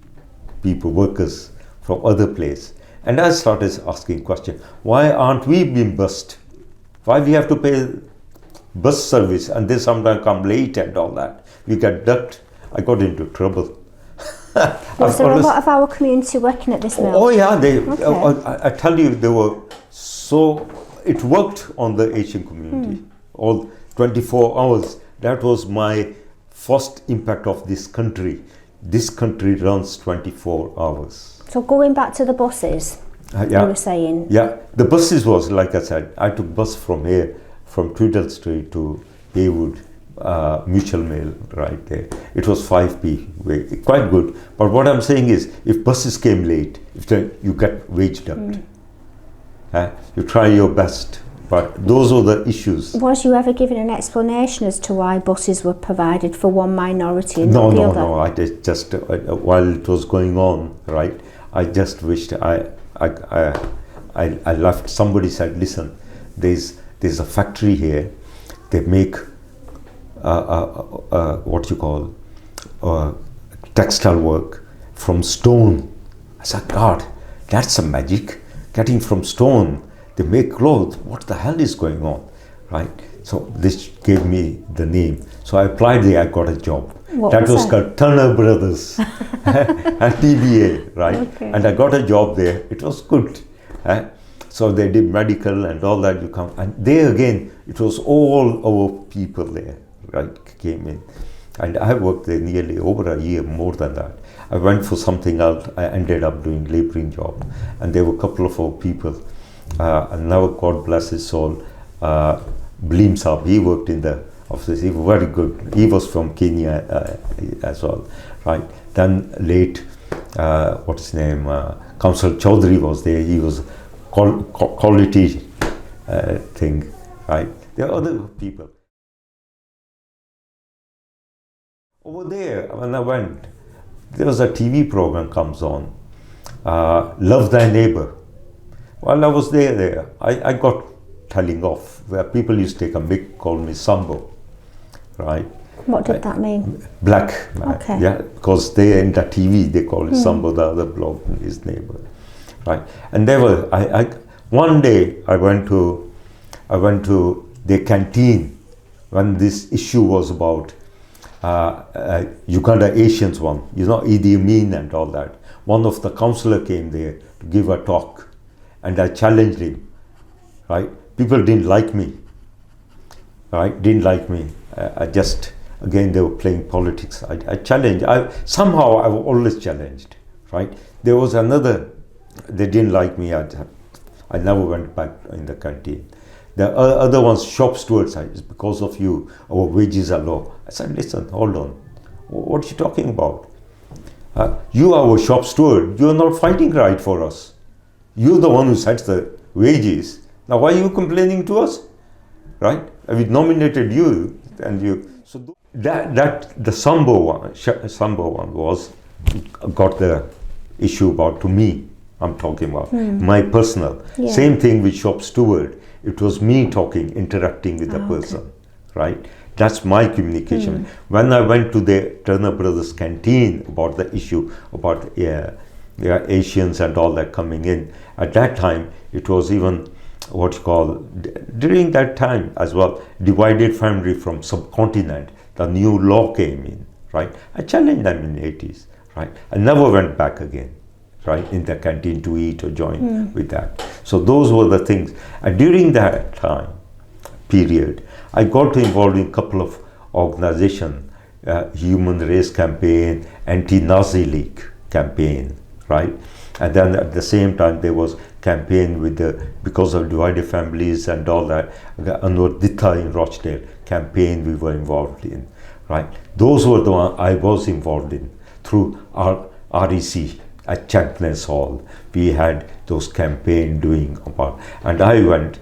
people, workers from other place. And I started asking questions. Why aren't we being bused? Why we have to pay bus service and they sometimes come late and all that? We get ducked. I got into trouble. Was there a lot of our community working at this mill? Oh yeah, I tell you, they were so, it worked on the Asian community, all 24 hours. That was my first impact of this country. This country runs 24 hours. So going back to the buses, you were saying? Yeah, the buses was, like I said, I took bus from here, from Tweedle Street to Haywood, Mutual Mill, right there. It was 5p way, quite good. But what I'm saying is, if buses came late, you get wage ducked. You try your best, but those were the issues. Was you ever given an explanation as to why buses were provided for one minority and not the other? No. I just while it was going on, right, I just wished I left. Somebody said, listen, there's a factory here. They make what you call textile work from stone. I said, God, that's a magic. Getting from stone, they make clothes. What the hell is going on, right? So this gave me the name. So I applied there. I got a job. That was called Turner Brothers at TBA, right? Okay. And I got a job there. It was good. So they did medical and all that. You come, and there again, it was all our people there, right? came in. And I worked there nearly over a year, more than that. I went for something else. I ended up doing labouring job. And there were a couple of our people. And now, God bless his soul, Bleem Saab, he worked in the office. He was very good. He was from Kenya as well, right? Then late, what's his name? Council Chaudhary was there. He was quality thing, right? There are other people. Over there, when I went, there was a TV program comes on, Love Thy Neighbor. While I was there, I got telling off, where people used to take a mic, call me Sambo, right? What did that mean? Black man, okay. Yeah, because they in the TV, they call it Sambo, the other bloke, his neighbor, right? And there were, one day I went to their canteen when this issue was about Uganda Asians one, Idi Amin and all that. One of the councillor came there to give a talk, and I challenged him, right? People didn't like me, right? Didn't like me. I just, again, they were playing politics. I challenged. Somehow I was always challenged, right? There was another, they didn't like me. I never went back in the canteen. The other ones, shop stewards, it's because of you, our wages are low. I said, listen, hold on. What are you talking about? You are our shop steward. You are not fighting right for us. You're the one who sets the wages. Now, why are you complaining to us? Right? We nominated you, and you. So that the Sambo one was got the issue about to me. I'm talking about my personal. Yeah. Same thing with shop steward. It was me talking, interacting with the person, right? That's my communication. When I went to the Turner Brothers canteen about the issue about Asians and all that coming in, at that time it was even what you call, during that time as well, divided family from subcontinent. The new law came in, right? I challenged them in the 80s, right? I never went back again, right, in the canteen to eat or join with that. So those were the things. And during that time period, I got involved in a couple of organizations, Human Race Campaign, Anti-Nazi League campaign, right? And then at the same time, there was campaign with because of divided families and all that, Anwar Ditta in Rochdale campaign we were involved in, right? Those were the ones I was involved in through our REC at Champness Hall. We had those campaign doing about, and I went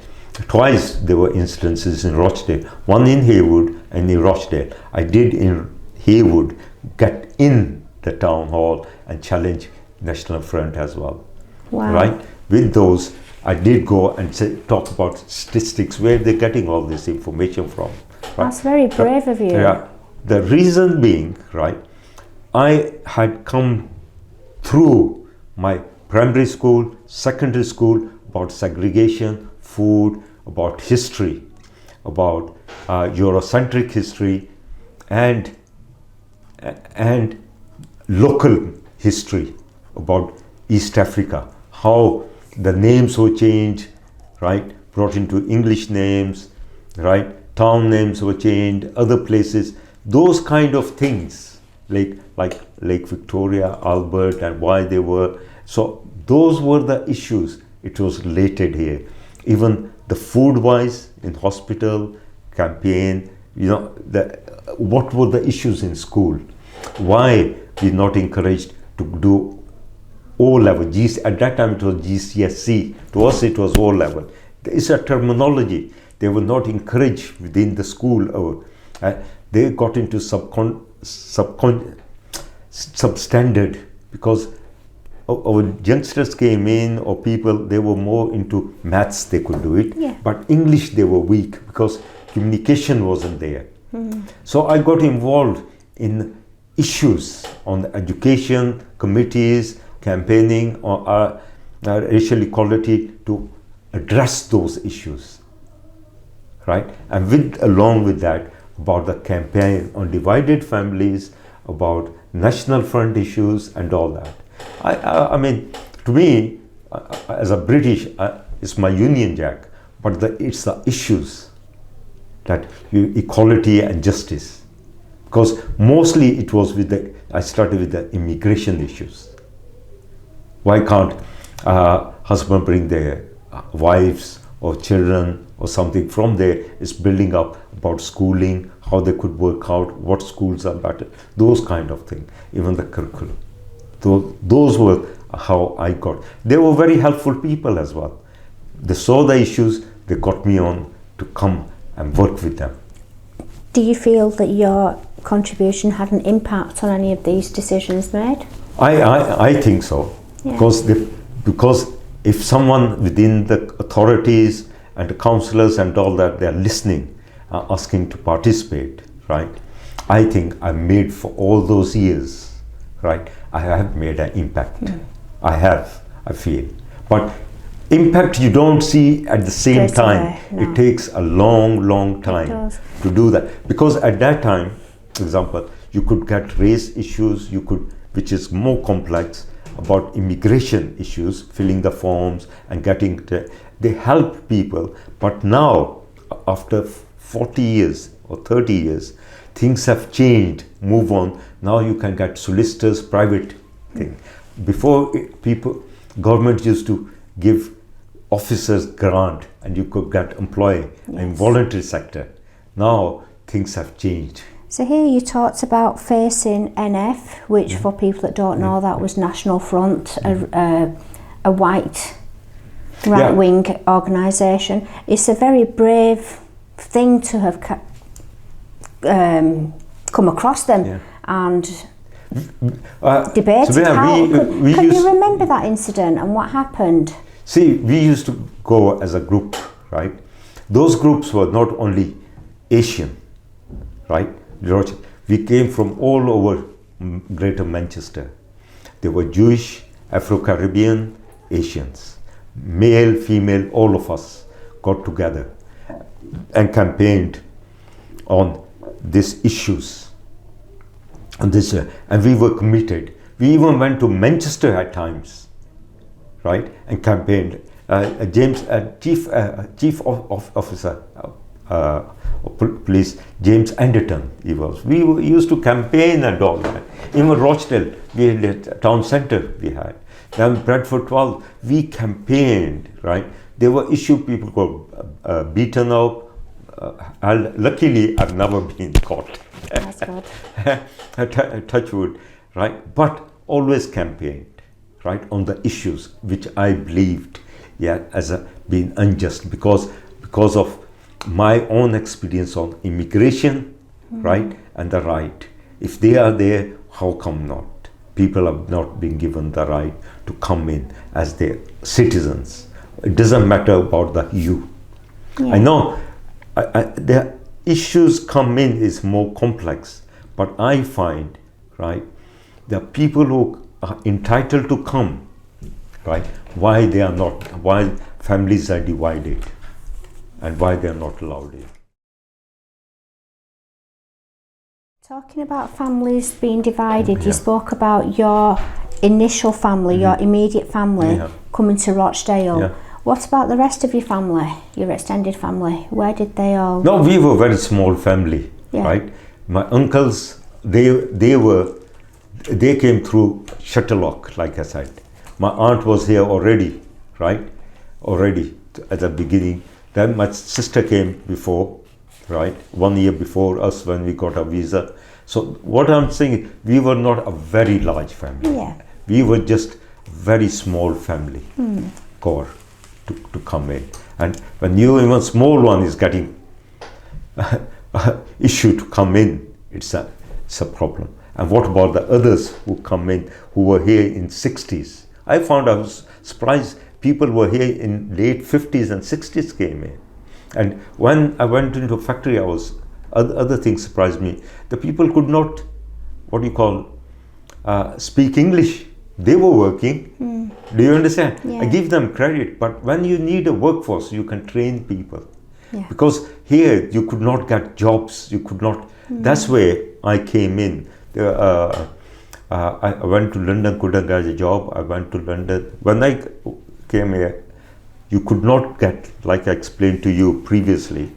twice. There were instances in Rochdale, one in Haywood and in Rochdale. I did in Haywood get in the town hall and challenge National Front as well. Wow. Right? With those, I did go and talk about statistics, where they're getting all this information from. Right? That's very brave of you. Yeah. The reason being, right, I had come through my primary school, secondary school, about segregation, food, about history, about Eurocentric history, and local history about East Africa, how the names were changed, right, brought into English names, right, town names were changed, other places, those kind of things, like Lake Victoria, Albert, and why they were. So those were the issues. It was related here. Even the food wise in hospital, campaign, what were the issues in school? Why we not encouraged to do O level? At that time it was GCSE. To us it was O level. It's a terminology. They were not encouraged within the school. They got into substandard because our youngsters came in, or people, they were more into maths, they could do it, but English they were weak because communication wasn't there. So I got involved in issues on the education committees, campaigning on racial equality to address those issues, right? And along with that, about the campaign on divided families, about National Front issues and all that. I mean, to me, as a British, it's my Union Jack, but it's the issues that equality and justice, Because mostly it was I started with the immigration issues. Why can't husband bring their wives or children or something from there? Is building up about schooling, how they could work out, what schools are better, those kind of things, even the curriculum. Those were how I got. They were very helpful people as well. They saw the issues, they got me on to come and work with them. Do you feel that your contribution had an impact on any of these decisions made? I think so. Yeah. Because if someone within the authorities and the councillors and all that, they're listening, asking to participate, right? I think I made for all those years, right? I have made an impact. I feel. But impact you don't see at the same Straight time. away, no. It takes a long time to do that. Because at that time, for example, you could get race issues, which is more complex, about immigration issues, filling the forms and getting they help people. But now, after 40 years or 30 years, things have changed, move on. Now you can get solicitors, private thing. Before, government used to give officers grant and you could get employee in voluntary sector. Now things have changed. So here you talked about facing NF, which for people that don't know, that was National Front, a white right-wing organisation. It's a very brave thing to have come across them and debated. Can you remember that incident and what happened? See, we used to go as a group, right? Those groups were not only Asian, right? We came from all over Greater Manchester. They were Jewish, Afro-Caribbean, Asians, male, female, all of us got together and campaigned on these issues. And we were committed. We even went to Manchester at times, right, and campaigned. Chief Officer Police James Anderton, he was. We used to campaign and all that. Even Rochdale, we had a town centre we had. Then Bradford 12, we campaigned, right? There were issues, people got beaten up. Luckily, I've never been caught. That's good. Touch wood, right? But always campaigned, right, on the issues which I believed, as being unjust because of my own experience on immigration, right, and the right. If they are there, how come not? People have not been given the right to come in as their citizens. It doesn't matter about the you. I know the issues come in is more complex, but I find, right, the people who are entitled to come, right, why they are not, why families are divided and why they are not allowed in. Talking about families being divided, you spoke about your initial family, your immediate family coming to Rochdale. What about the rest of your family, your extended family? Where did they all? No, we were a very small family, right? My uncles, they came through Shuttlelock, like I said. My aunt was here already, right? Already at the beginning. Then my sister came before, right? 1 year before us when we got a visa. So what I'm saying is we were not a very large family. We were just very small family core to come in. And when you even small one is getting issue to come in, it's a problem. And what about the others who come in who were here in 60s? I was surprised people were here in late 50s and 60s came in. And when I went into a factory, other things surprised me. The people could not, speak English. They were working. Do you understand? I give them credit, but when you need a workforce, you can train people. Because here you could not get jobs, you could not. That's where I came in. I went to London, couldn't get a job. I went to London. When I came here, you could not get, like I explained to you previously,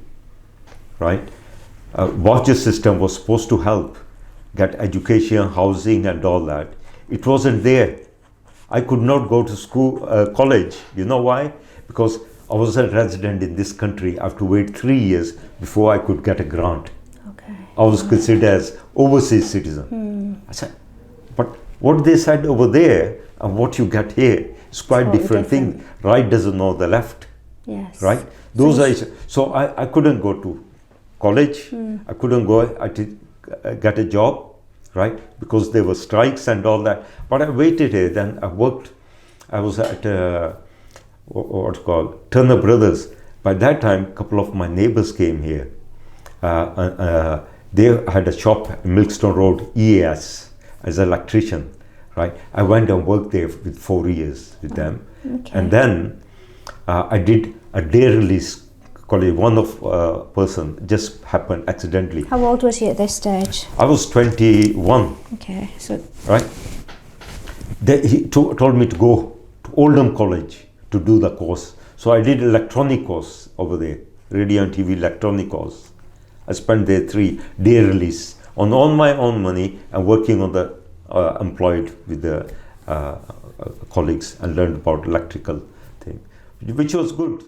right? voucher system was supposed to help get education, housing, and all that. It wasn't there. I could not go to school, college. You know why? Because I was a resident in this country. I have to wait 3 years before I could get a grant. Okay. I was considered as overseas citizen. I said, but what they said over there and what you get here is quite Totally different thing. Right doesn't know the left. Yes. Right? Those are so I couldn't go to college. I couldn't go get a job, right? Because there were strikes and all that. But I waited here. Then I worked. I was at what's called Turner Brothers. By that time, a couple of my neighbors came here. They had a shop, Milkstone Road, EAS, as an electrician, right? I went and worked there with 4 years with them. Okay. And then I did a day release college. One of person just happened accidentally. How old was you at this stage? I was 21. Okay, so Right? He told me to go to Oldham College to do the course. So I did electronic course over there, radio and TV electronic course. I spent there 3 day release on my own money and working on the employed with the colleagues and learned about electrical thing, which was good.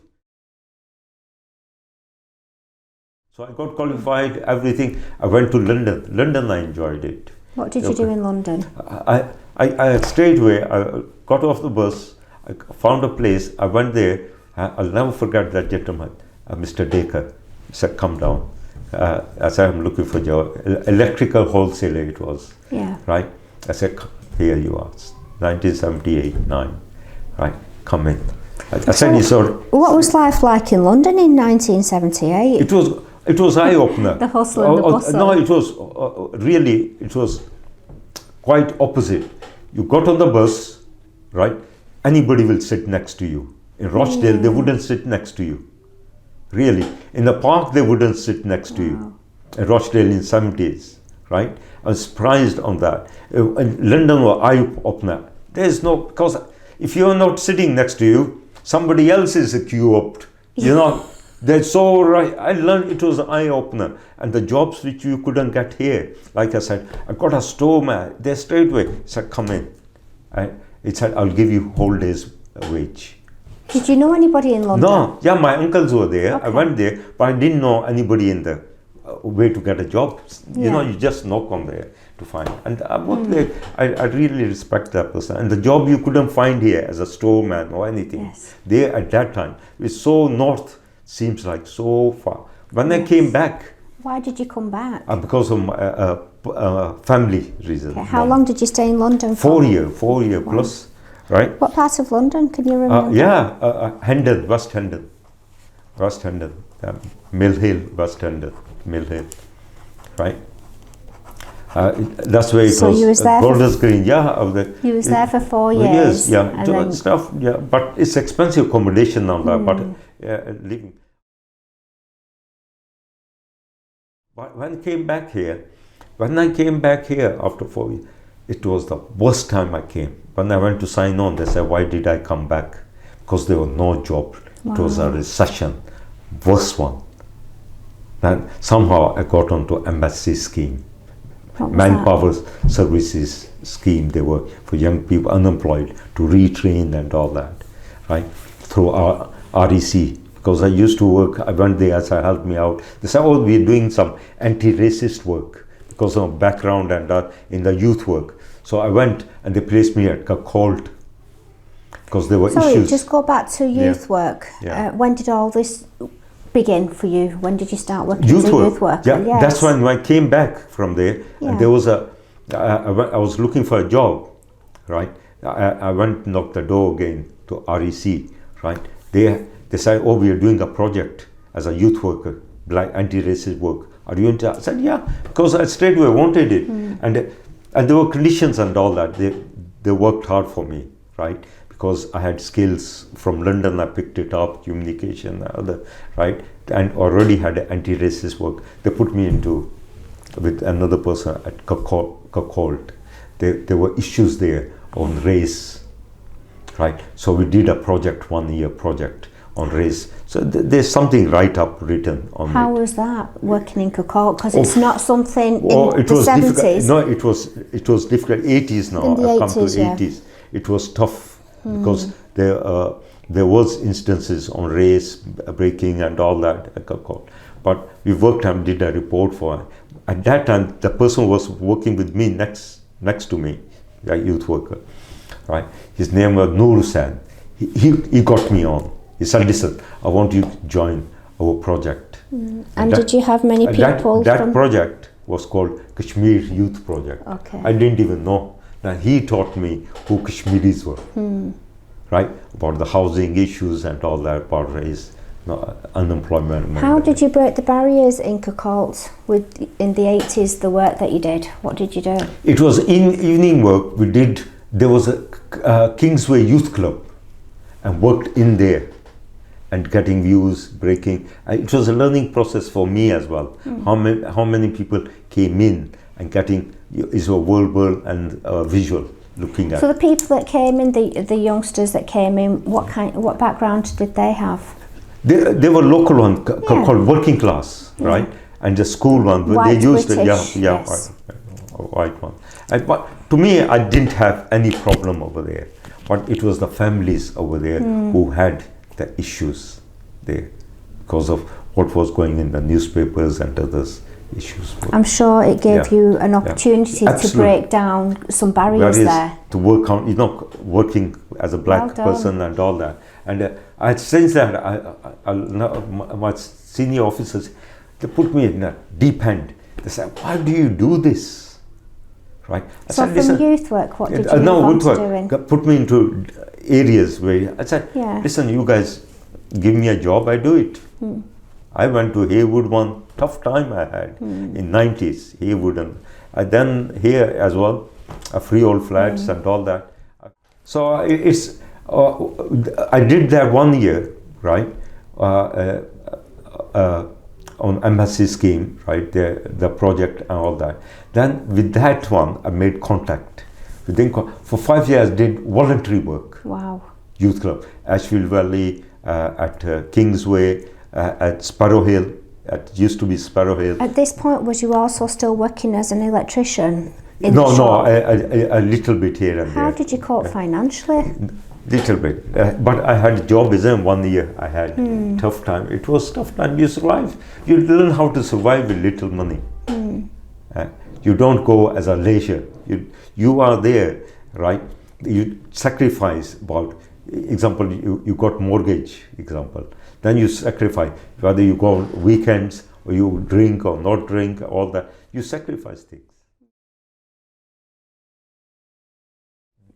So I got qualified, everything. I went to London. London, I enjoyed it. what did you do in London? I straight away, I got off the bus, I found a place, I went there. I'll never forget that gentleman, Mr. Dacre. He said, come down. I said, I'm looking for a job. Electrical wholesaler it was. Yeah. Right? I said, here you are. 1978, 9. Right? Come in. I said, you saw. What was life like in London in 1978? It was eye opener. The hustle and the bustle. No, it was really, it was quite opposite. You got on the bus, right? Anybody will sit next to you. In Rochdale, they wouldn't sit next to you. Really. In the park, they wouldn't sit next to you. In Rochdale in 70s, right? I was surprised on that. In London was eye opener. There's no, because if you're not sitting next to you, somebody else is queue up. You know, that's so right. I learned it was an eye opener. And the jobs which you couldn't get here, like I said, I got a store man. They straight away said, come in. It said, I'll give you whole day's wage. Did you know anybody in London? No, yeah, my uncles were there. Okay. I went there, but I didn't know anybody in the way to get a job. You know, you just knock on there to find. And I worked there. I really respect that person. And the job you couldn't find here as a storeman or anything. Yes. There at that time, it's so north, seems like so far. When I came back, Why did you come back? because of family reasons. Okay. How long did you stay in London for? 4 year plus, right? What part of London can you remember? Hendon, West Hendon. West Hendon, Mill Hill, West Hendon, Mill Hill, right? That's where it So was. you was there Golders Green, yeah. You was there for 4 years. Yeah. and So then- stuff, yeah. But it's expensive accommodation now, but living. But when I came back here after 4 years, it was the worst time I came. When I went to sign on, they said, why did I come back? Because there was no job. It was a recession, worst one. And somehow I got onto embassy scheme, What was manpower services scheme. They were for young people unemployed to retrain and all that, right? Through REC. Because I used to work, I went there, so helped me out. They said, oh, we're doing some anti-racist work because of background and in the youth work. So I went and they placed me at Colt because there were Sorry, issues. just go back to youth work. Yeah. When did all this begin for you? When did you start working Youth as a work. youth worker? Yeah, Yes. that's when I came back from there. Yeah. And there was I was looking for a job, right? I went and knocked the door again to REC, right? They said, oh, we are doing a project as a youth worker, black anti-racist work. Are you into? I said, yeah, because I straight away wanted it. And there were conditions and all that. They worked hard for me, right? Because I had skills from London, I picked it up, communication, right? And already had anti-racist work. They put me into with another person at Colt. There were issues there on race, right? So we did a project, 1 year project on race. So there's something right up written on it. How was that working in Cocoa? Because it's not something in it the was 70s. No, it was difficult. 80s now. In the I come 80s, to yeah. 80s. It was tough because there was instances on race breaking and all that at Cocoa. But we worked and did a report for it. At that time, the person was working with me next to me, a youth worker, right? His name was Hussain. He got me on. He said, "Listen, I want you to join our project." And did you have many people that project was called Kashmir Youth Project. Okay. I didn't even know. Now he taught me who Kashmiris were, right? About the housing issues and all that, about race, unemployment. How did you break the barriers in Cocolt in the 80s, the work that you did? What did you do? It was in evening work. There was a Kingsway Youth Club and worked in there and getting views, breaking. It was a learning process for me as well. How many people came in and getting is a verbal and visual looking at. So the people that came in, the youngsters that came in, what background did they have? They were local one called working class, right? And the school one, White they used British, yes. White one. But to me, I didn't have any problem over there. But it was the families over there who had the issues there because of what was going in the newspapers and others issues. I'm sure it gave you an opportunity to break down some barriers there. To work on, working as a black person and all that. And I since that, my senior officers, they put me in a deep end. They said, "Why do you do this?" Right? So from youth work, what did you move on to doing? Put me into areas where I said, "Listen, you guys give me a job, I do it." I went to Haywood, one tough time I had in 90s, Haywood, and then here as well, freehold flats and all that. So it's I did that 1 year, right, on embassy scheme, right, the project and all that. Then with that one, I made contact. For 5 years, did voluntary work. Wow. Youth club, Ashfield Valley, at Kingsway, at Sparrow Hill. It used to be Sparrow Hill. At this point, was you also still working as an electrician? No, a little bit here and there. How did you cope financially? Little bit, but I had a job. Isn't 1 year I had tough time. It was tough time. You survive. You learn how to survive with little money. You don't go as a leisure. You are there, right? You sacrifice. About example, you got mortgage. Example, then you sacrifice whether you go on weekends or you drink or not drink. All that you sacrifice things.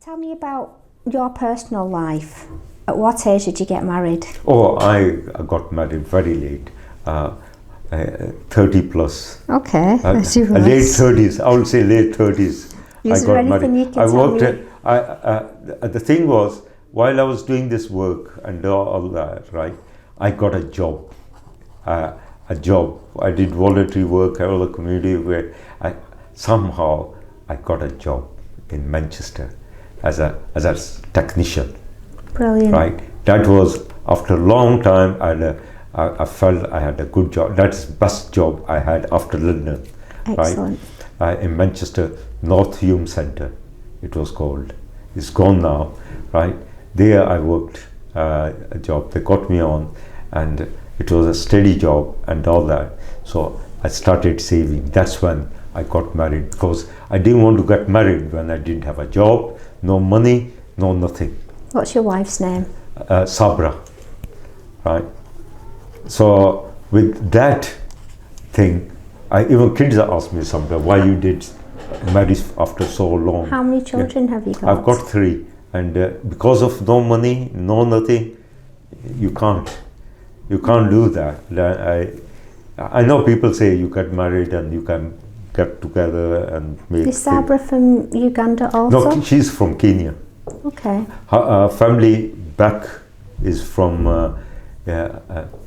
Tell me about your personal life. At what age did you get married? Oh, I got married very late, 30 plus. Okay, late 30s. I would say late 30s. Is there anything you can tell me? The thing was, while I was doing this work and all that, right, I got a job. A job. I did voluntary work in the community where somehow I got a job in Manchester as a technician. Brilliant. Right. That was after a long time. I felt I had a good job. That's the best job I had after London. Excellent. Right. In Manchester, North Hume Centre, it was called. It's gone now. Right. There I worked a job. They got me on, and it was a steady job and all that. So I started saving. That's when I got married, because I didn't want to get married when I didn't have a job, no money, no nothing. What's your wife's name? Sabra, right? So with that thing, even kids ask me sometimes why you did marry after so long. How many children have you got? I've got 3, and because of no money, no nothing, you can't do that. I know people say you get married and you can get together and make. Is Sabra from Uganda also? No, she's from Kenya. Okay. Her family back is from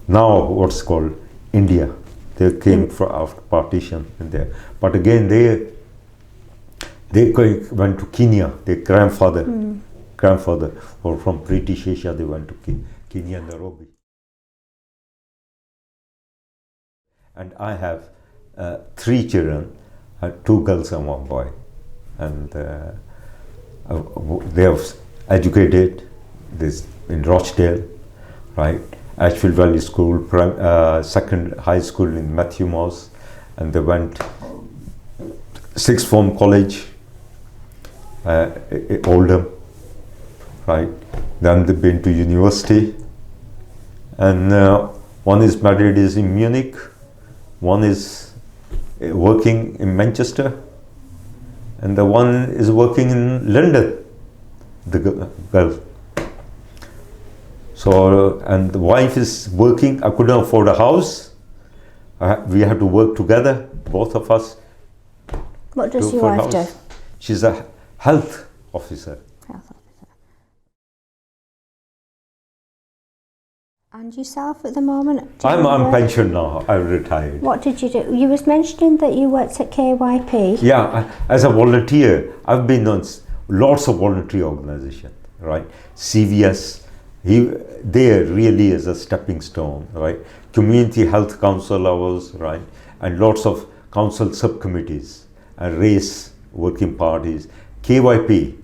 now what's called India. They came from after partition in there, but again they went to Kenya. Their grandfather or from British Asia, they went to Kenya, Nairobi. and I have 3 children, 2 girls and 1 boy, and they are educated. This in Rochdale, right? Ashfield Valley School, second high school in Matthew Moss, and they went 6th form college, Oldham, right? Then they've been to university, and one is married is in Munich, one is working in Manchester, and the one is working in London, the girl. So, and the wife is working. I couldn't afford a house. We had to work together, both of us. What does your wife do? She's a health officer. Health officer. And yourself at the moment? I'm pensioned now. I'm retired. What did you do? You was mentioning that you worked at KYP. Yeah, as a volunteer, I've been on lots of voluntary organizations, right? CVS, there really is a stepping stone, right? Community Health Council hours, right? And lots of council subcommittees and race working parties. KYP,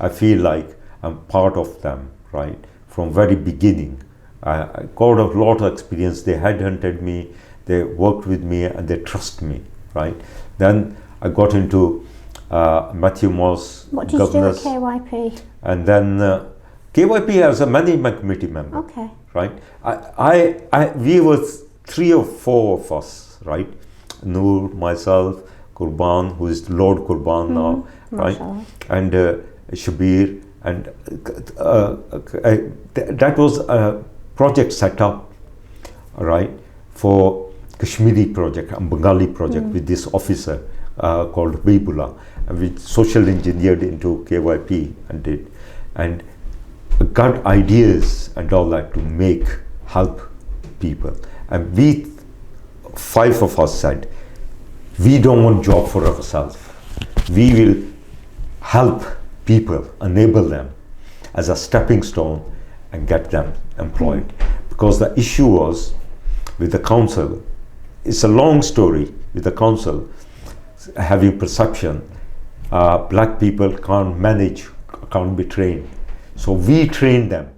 I feel like I'm part of them, right? From very beginning. I got a lot of experience. They headhunted me, they worked with me, and they trust me, right? Then I got into Matthew Moss. What did governors, you do at KYP? And then KYP as a management committee member. Okay. Right? We were 3 or 4 of us, right? Noor, myself, Qurban, who is Lord Qurban now, right? And Shabir, and that was a project set up, right, for Kashmiri project and Bengali project with this officer called Bibula, and we social engineered into KYP and did, and got ideas and all that to help people. And we 5 of us said, we don't want job for ourselves. We will help people, enable them as a stepping stone and get them employed. Because the issue was with the council, it's a long story with the council having perception, black people can't manage, can't be trained. So we trained them.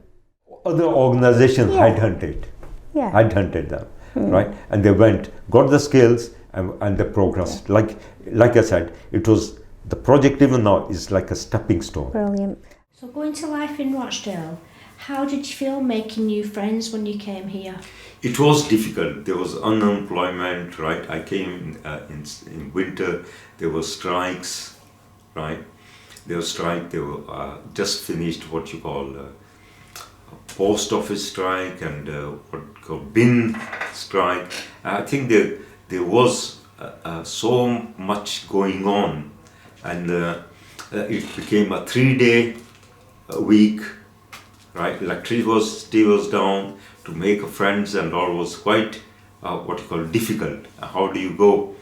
Other organizations headhunted them, right? And they went, got the skills, and they progressed. Like I said, it was the project even now is like a stepping stone. Brilliant. So going to life in Rochdale, how did you feel making new friends when you came here? It was difficult. There was unemployment, right? I came in winter. There were strikes, right? They were just finished what you call a post office strike and what you call bin strike. I think there was so much going on, and it became a 3-day week, right? Electricity was down, to make friends and all was quite what you call difficult. How do you go?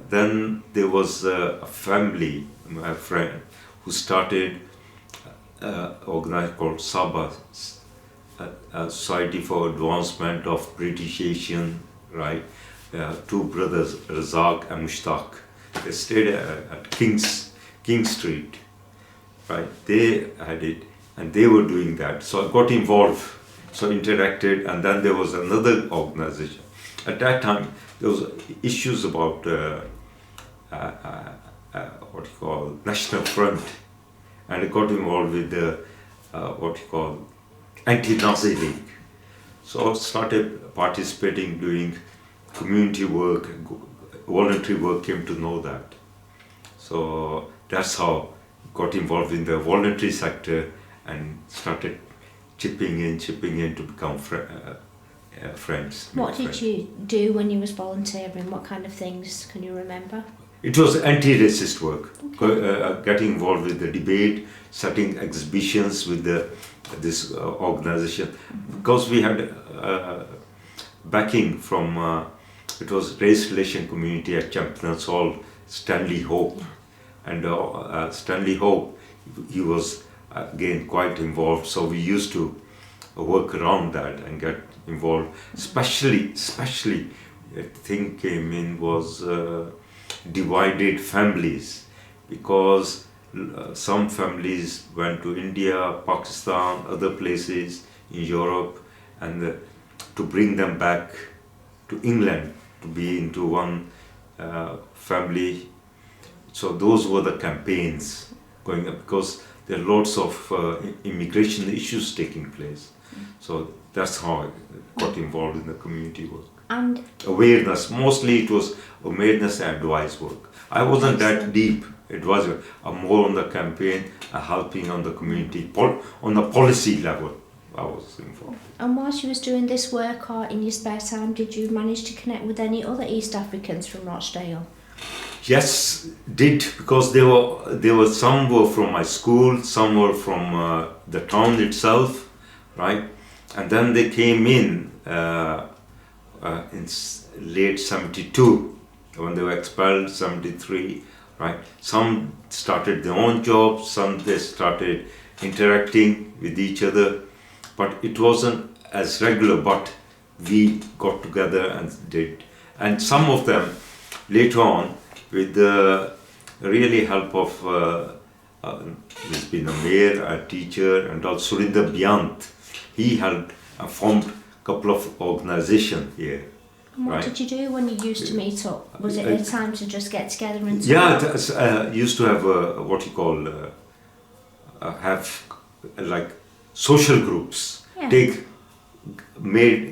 Then there was a family, my friend, who started organized called SABA, Society for Advancement of British Asian, right? 2 brothers, Razak and Mushtaq. They stayed at King Street, right? They had it, and they were doing that. So I got involved, so interacted, and then there was another organization. At that time, there was issues about what you call National Front, and I got involved with the what you call Anti-Nazi League. So I started participating, doing community work, voluntary work, came to know that. So that's how I got involved in the voluntary sector and started chipping in to become friends. What did you do when you was volunteering? What kind of things can you remember? It was anti-racist work, getting involved with the debate, setting exhibitions with this organization, because we had backing from, it was race relation community at Champions Hall, Stanley Hope, and Stanley Hope, he was again quite involved, so we used to work around that and get involved, especially thing came in was divided families, because some families went to India, Pakistan, other places in Europe, and to bring them back to England to be into one family. So those were the campaigns going up, because there are lots of immigration issues taking place. So that's how I got involved in the community work. And Awareness, mostly it was awareness and advice work. I wasn't that deep. It was more on the campaign, helping on the community, on the policy level. I was involved. And whilst you was doing this work or in your spare time, did you manage to connect with any other East Africans from Rochdale? Yes, did, because there were some were from my school, some were from the town itself, right? And then they came in late 72 when they were expelled, 73, right? Some started their own jobs, some they started interacting with each other, but it wasn't as regular, but we got together and did. And some of them later on, with the really help of there's been a mayor, a teacher, and also Surinder Biant, he helped formed a couple of organizations here. And what did you do when you used to meet up? Was it a time to just get together and talk? Yeah, used to have what you call have like social groups. Yeah.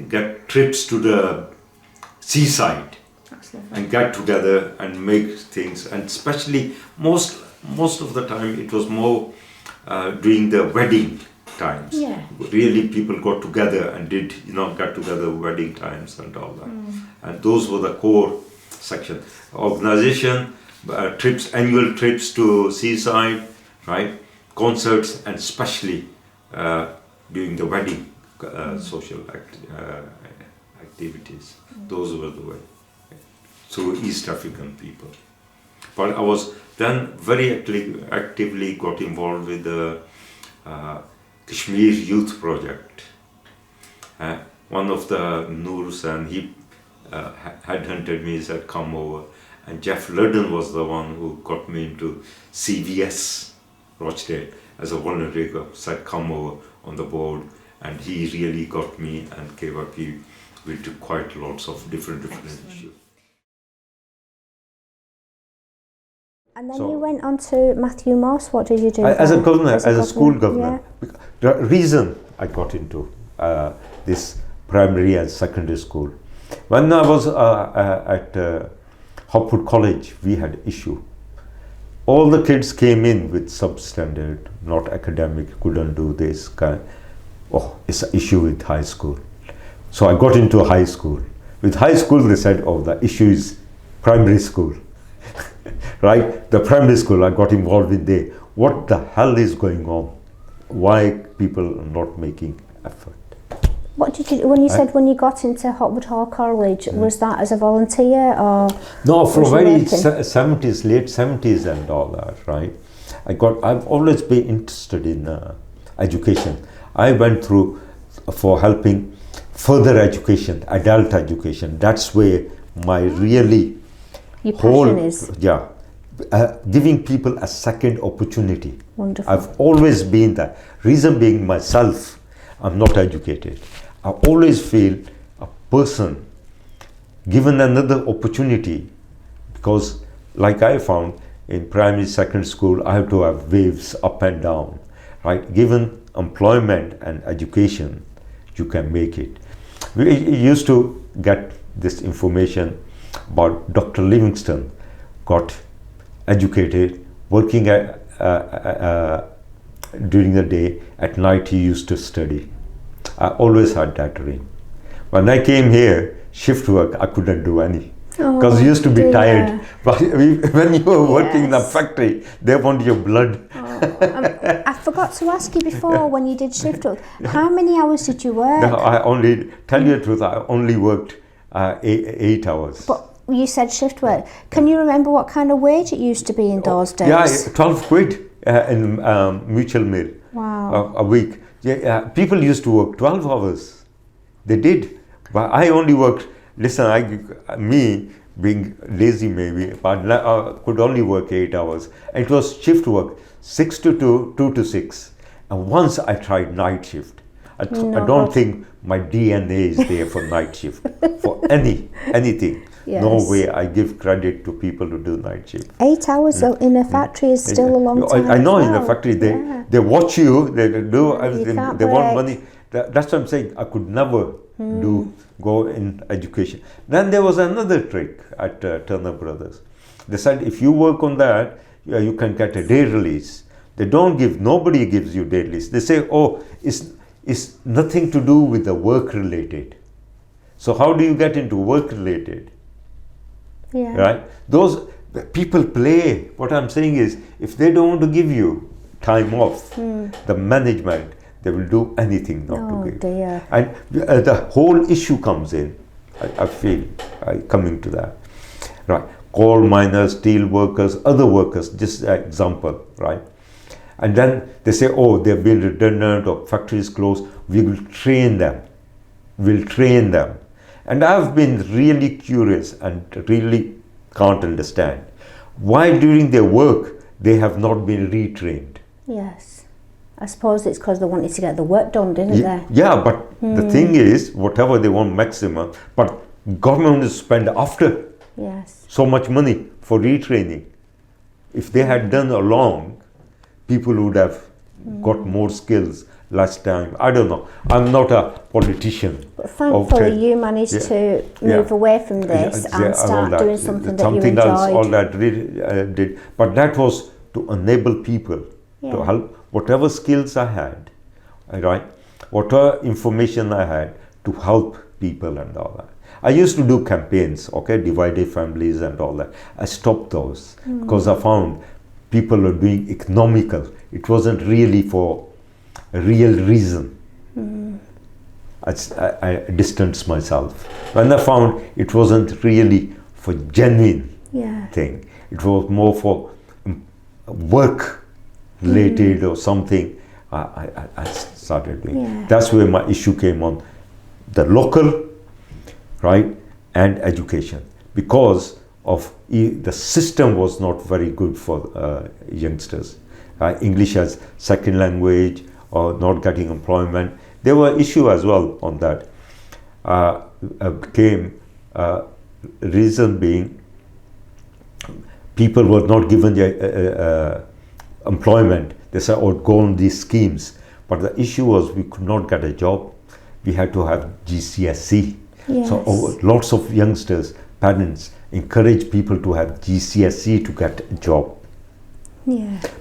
Get trips to the seaside and get together and make things. And especially most of the time it was more during the wedding times. Yeah. Really, people got together and did get together wedding times and all that. And those were the core section. Organization trips, annual trips to seaside, right? Concerts, and especially during the wedding social activities. Those were the way. Through East African people. But I was then very actively got involved with the Kashmir Youth Project. One of the Noors, and he headhunted me, said come over, and Jeff Ludden was the one who got me into CVS Rochdale as a voluntary, said come over on the board, and he really got me and gave up. We took quite lots of different issues. And then you went on to Matthew Moss. What did you do? As a governor, as a school governor. Yeah. The reason I got into this primary and secondary school, when I was at Hopwood College, we had issue. All the kids came in with substandard, not academic, couldn't do this kind. Oh, it's an issue with high school. So I got into high school. With high school, they said, oh, the issue is primary school. Right? The primary school, I got involved with there. What the hell is going on? Why people are not making effort? What did you, when you said when you got into Hopwood Hall College, was that as a volunteer or? No, from very 70s, late 70s and all that, right? I've always been interested in education. I went through for helping further education, adult education. That's where my really your passion is. Yeah. Giving people a second opportunity. Wonderful. I've always been that. Reason being myself, I'm not educated. I always feel a person given another opportunity, because like I found in primary, secondary school, I have to have waves up and down, right? Given employment and education, you can make it. We used to get this information about Dr. Livingston, got educated, working during the day, at night he used to study. I always had that dream. When I came here, shift work, I couldn't do any. Because you used to be tired. But when you were working in a factory, they want your blood. I forgot to ask you before, when you did shift work, how many hours did you work? No, I only, tell you the truth, I only worked 8 hours. But you said shift work. Can you remember what kind of wage it used to be in those days? Yeah, 12 quid in Mutual Mill. Wow. A week. Yeah, people used to work 12 hours. They did. But I only worked listen, me being lazy maybe, but I could only work 8 hours. It was shift work, 6 to 2, 2 to 6. And once I tried night shift. I don't think my DNA is there for night shift, for anything. Yes. No way I give credit to people who do night shift. 8 hours in a factory is still a long time. I know as in well. the factory they watch you, they do everything, can't they want break. money. That's what I'm saying. I could never go in education. Then there was another trick at Turner Brothers. They said if you work on that, you can get a day release. They don't give, nobody gives you day release. They say, oh, it's nothing to do with the work related. So how do you get into work related? Yeah. Right? Those people play. What I'm saying is, if they don't want to give you time off, the management, they will do anything not to give. Dear. And the whole issue comes in, I feel, coming to that. Right? Coal miners, steel workers, other workers, just an example, right? And then they say, oh, they've been redundant or factories closed, we will train them. We'll train them. And I've been really curious and really can't understand why during their work they have not been retrained. Yes. I suppose it's because they wanted to get the work done, didn't they? Yeah, but the thing is, whatever they want maximum, but government will spend after so much money for retraining. If they had done along, people would have got more skills last time. I don't know. I'm not a politician. But thankfully you managed to move away from this and start doing something that you enjoyed. Else, all that really did. But that was to enable people, to help whatever skills I had, right? Whatever information I had to help people and all that. I used to do campaigns, okay, divided families and all that. I stopped those because I found people were doing economical. It wasn't really for a real reason. I distanced myself. When I found it wasn't really for genuine thing, it was more for work related or something, I started doing. That's where my issue came on the local, right, and education, because of the system was not very good for youngsters. English as second language or not getting employment. There were issues as well on that. Reason being, people were not given employment. They said, oh, go on these schemes. But the issue was we could not get a job. We had to have GCSE. So lots of youngsters, parents, encourage people to have GCSE to get a job.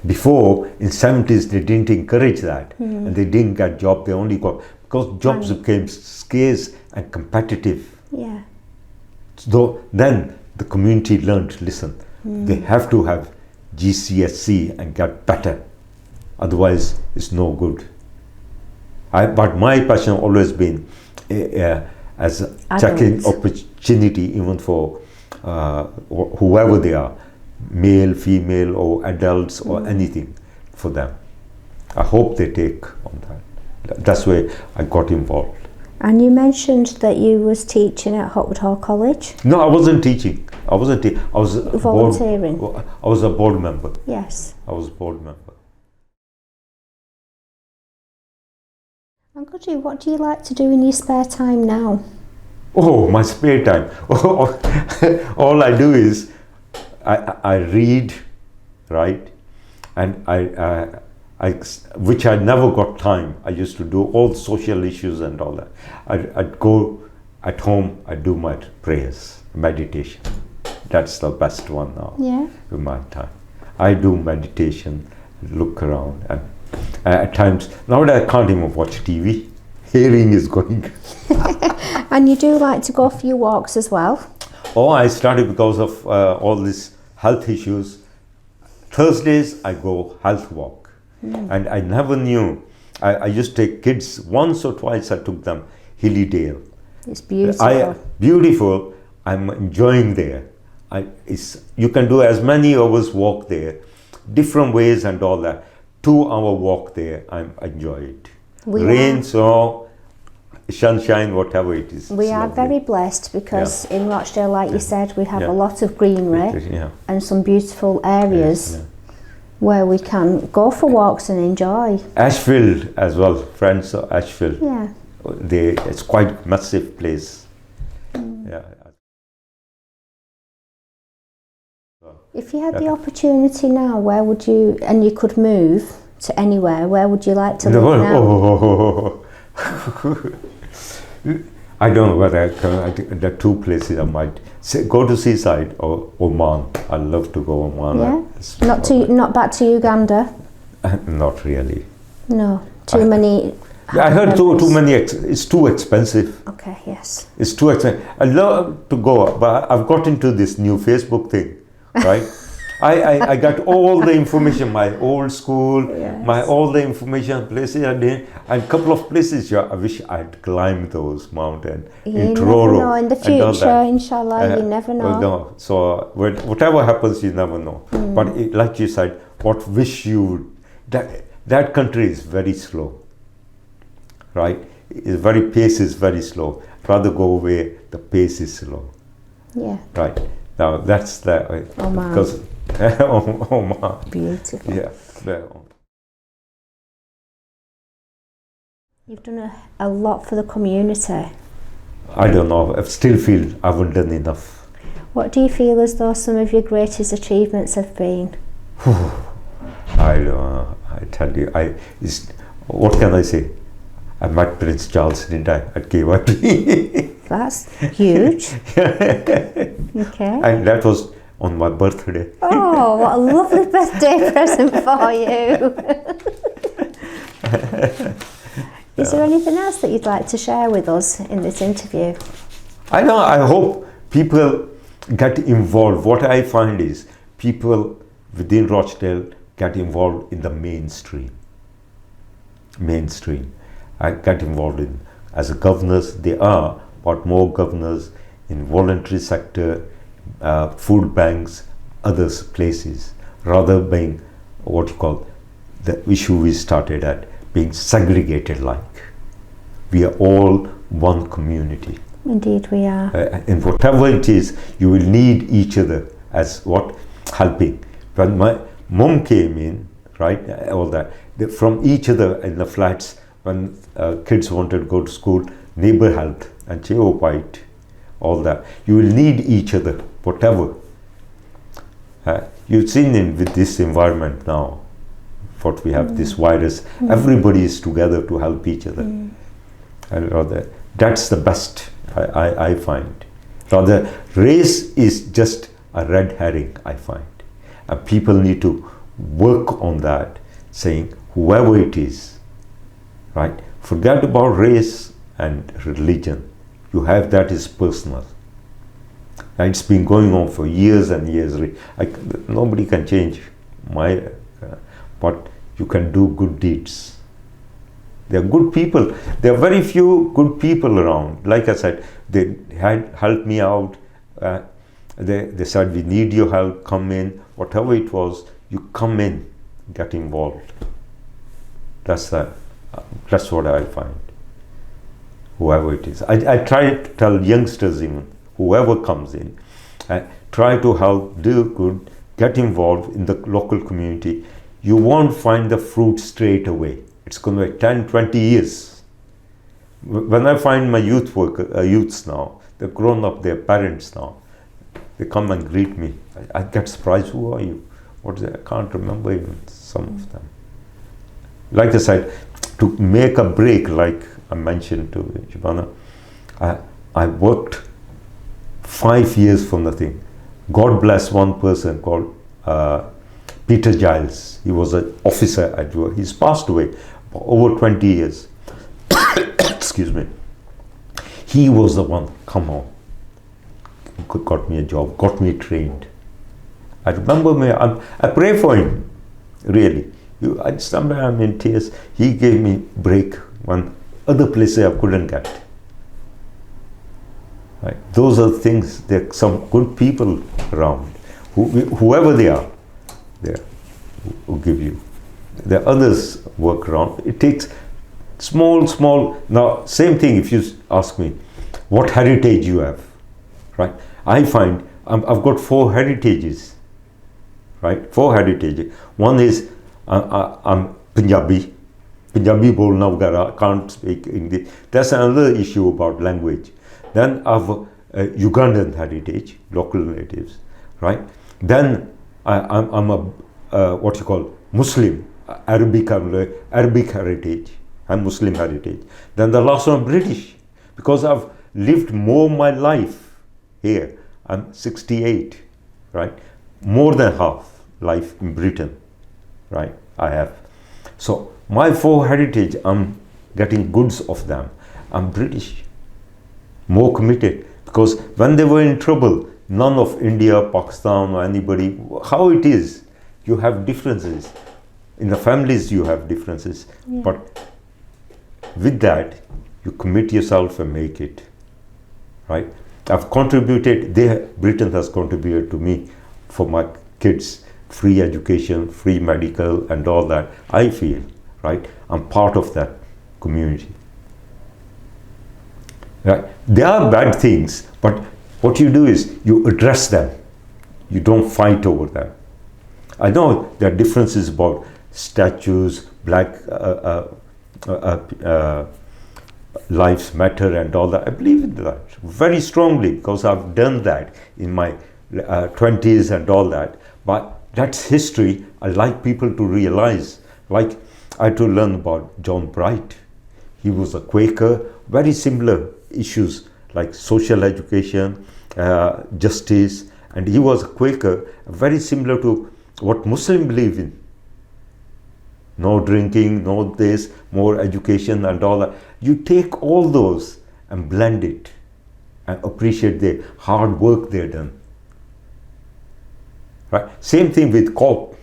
Before, in 70s, they didn't encourage that. And they didn't get job, they only got, because jobs became scarce and competitive. So then the community learned, listen, they have to have GCSE and get better. Otherwise, it's no good. But my passion always been as a checking opportunity, even for whoever they are, male, female, or adults, or anything for them. I hope they take on that. That's where I got involved. And you mentioned that you was teaching at Hotwood Hall College. No, I wasn't teaching. I wasn't. I was volunteering. I was a board member. Yes. I was a board member. And Gudju, what do you like to do in your spare time now? Oh, my spare time. All I do is I read, right? And which I never got time. I used to do all social issues and all that. I'd go at home, I do my prayers, meditation. That's the best one now. With my time. I do meditation, look around, and at times, nowadays I can't even watch TV. Hearing is going. And you do like to go for your walks as well? Oh, I started because of all these health issues. Thursdays I go health walk. And I never knew. I used to take kids once or twice. I took them Hilly Dale. It's beautiful. Beautiful. I'm enjoying there. You can do as many hours walk there, different ways and all that. 2-hour walk there. I enjoy it. Rain, so sunshine, whatever it is. We it's are lovely. very blessed because in Rochdale, like you said, we have Yeah. a lot of greenery Yeah. and some beautiful areas Yeah. where we can go for walks and enjoy. Ashfield as well, friends of Ashfield. Yeah. It's quite massive place. Yeah. If you had the opportunity now, where would you, and you could move to anywhere, where would you like to live now? I don't know whether there are two places I might say, go to seaside or Oman. I love to go Oman. Yeah. Not back to Uganda. Not really. No. Too many. I heard too many. It's too expensive. Okay. Yes. It's too expensive. I love to go, but I've got into this new Facebook thing, right? I got all the information, my old school, Yes. all the information places I did, and a couple of places I wish I'd climbed those mountains You in never Truro. know. In the and all future, that. inshallah, you never know. Well, no. So whatever happens, you never know. But like you said, what wish you would, that country is very slow, right? Pace is very slow. Rather go where the pace is slow. Yeah. Right. Now that's the Oman. because Oman. Beautiful. Yeah. You've done a lot for the community. I don't know. I still feel I haven't done enough. What do you feel as though some of your greatest achievements have been? I don't know. I tell you, what can I say? I met Prince Charles, didn't I, at B.A.T. That's huge. Okay. And that was on my birthday. Oh, what a lovely birthday present for you. Is there anything else that you'd like to share with us in this interview? I hope people get involved. What I find is people within Rochdale get involved in the mainstream. I get involved in, as a governors, there are but more governors in voluntary sector, food banks, other places, rather being what you call the issue we started at, being segregated like. We are all one community. Indeed we are. And whatever it is, you will need each other as what? Helping. When my mom came in, right, all that, from each other in the flats, when kids wanted to go to school, neighbor helped and she white, all that. You will need each other, whatever. You've seen with this environment now, what we have, this virus, everybody is together to help each other. And rather, that's the best I find. Rather, race is just a red herring, I find. And people need to work on that, saying whoever it is, right? Forget about race and religion. You have that is personal. And it's been going on for years and years. Nobody can change but you can do good deeds. There are good people. There are very few good people around. Like I said, they had helped me out. They said, we need your help, come in. Whatever it was, you come in, get involved. That's what I find. Whoever it is. I try to tell youngsters even, whoever comes in, try to help, do good, get involved in the local community. You won't find the fruit straight away. It's going to be 10, 20 years. When I find my youths now, they're grown up, they're parents now, they come and greet me. I get surprised, who are you? What is it? I can't remember even some of them. Like I said, to make a break, like I mentioned to Jibana, I worked 5 years from the thing. God bless one person called Peter Giles. He was an officer at work. He's passed away for over 20 years. Excuse me. He was the one, come on, got me a job, got me trained. I remember I pray for him, really. Somewhere I'm in tears. He gave me break when other places I couldn't get. Right? Those are things, there are some good people around. Whoever they are, there who give you. There are others work around. It takes Small. Now, same thing if you ask me, what heritage you have, right? I find I've got 4 heritages, right? 4 heritages. One is I'm Punjabi bolna vagara, can't speak English. That's another issue about language. Then I've Ugandan heritage, local natives, right? Then I'm a what you call Muslim, Arabic heritage. I'm Muslim heritage. Then the last one, British, because I've lived more my life here. I'm 68, right? More than half life in Britain, right? I have. So my 4 heritage, I'm getting goods of them. I'm British, more committed, because when they were in trouble, none of India, Pakistan or anybody, how it is, you have differences. In the families you have differences, but with that, you commit yourself and make it, right? I've contributed, Britain has contributed to me for my kids, free education, free medical and all that. I feel, right, I'm part of that community. Right? There are bad things, but what you do is you address them. You don't fight over them. I know there are differences about statues, black lives matter and all that. I believe in that very strongly because I've done that in my 20s and all that. But that's history. I like people to realize. Like I had to learn about John Bright. He was a Quaker, very similar issues like social education, justice, and he was a Quaker, very similar to what Muslims believe in. No drinking, no this, more education and all that. You take all those and blend it and appreciate the hard work they've done. Right? Same thing with COP.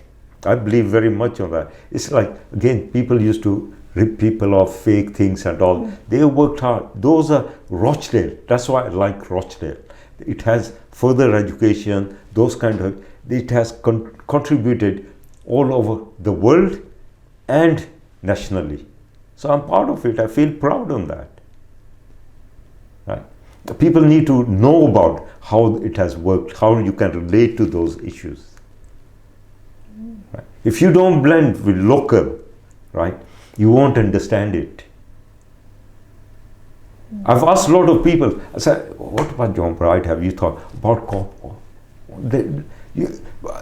I believe very much on that. It's like, again, people used to rip people off, fake things and all. They worked hard. Those are Rochdale. That's why I like Rochdale. It has further education, those kind of, it has contributed all over the world and nationally. So I'm part of it. I feel proud on that. Right? People need to know about how it has worked, how you can relate to those issues. Right? If you don't blend with local, right, you won't understand it. I've asked a lot of people, I said, what about John Bright? Have you thought about COP?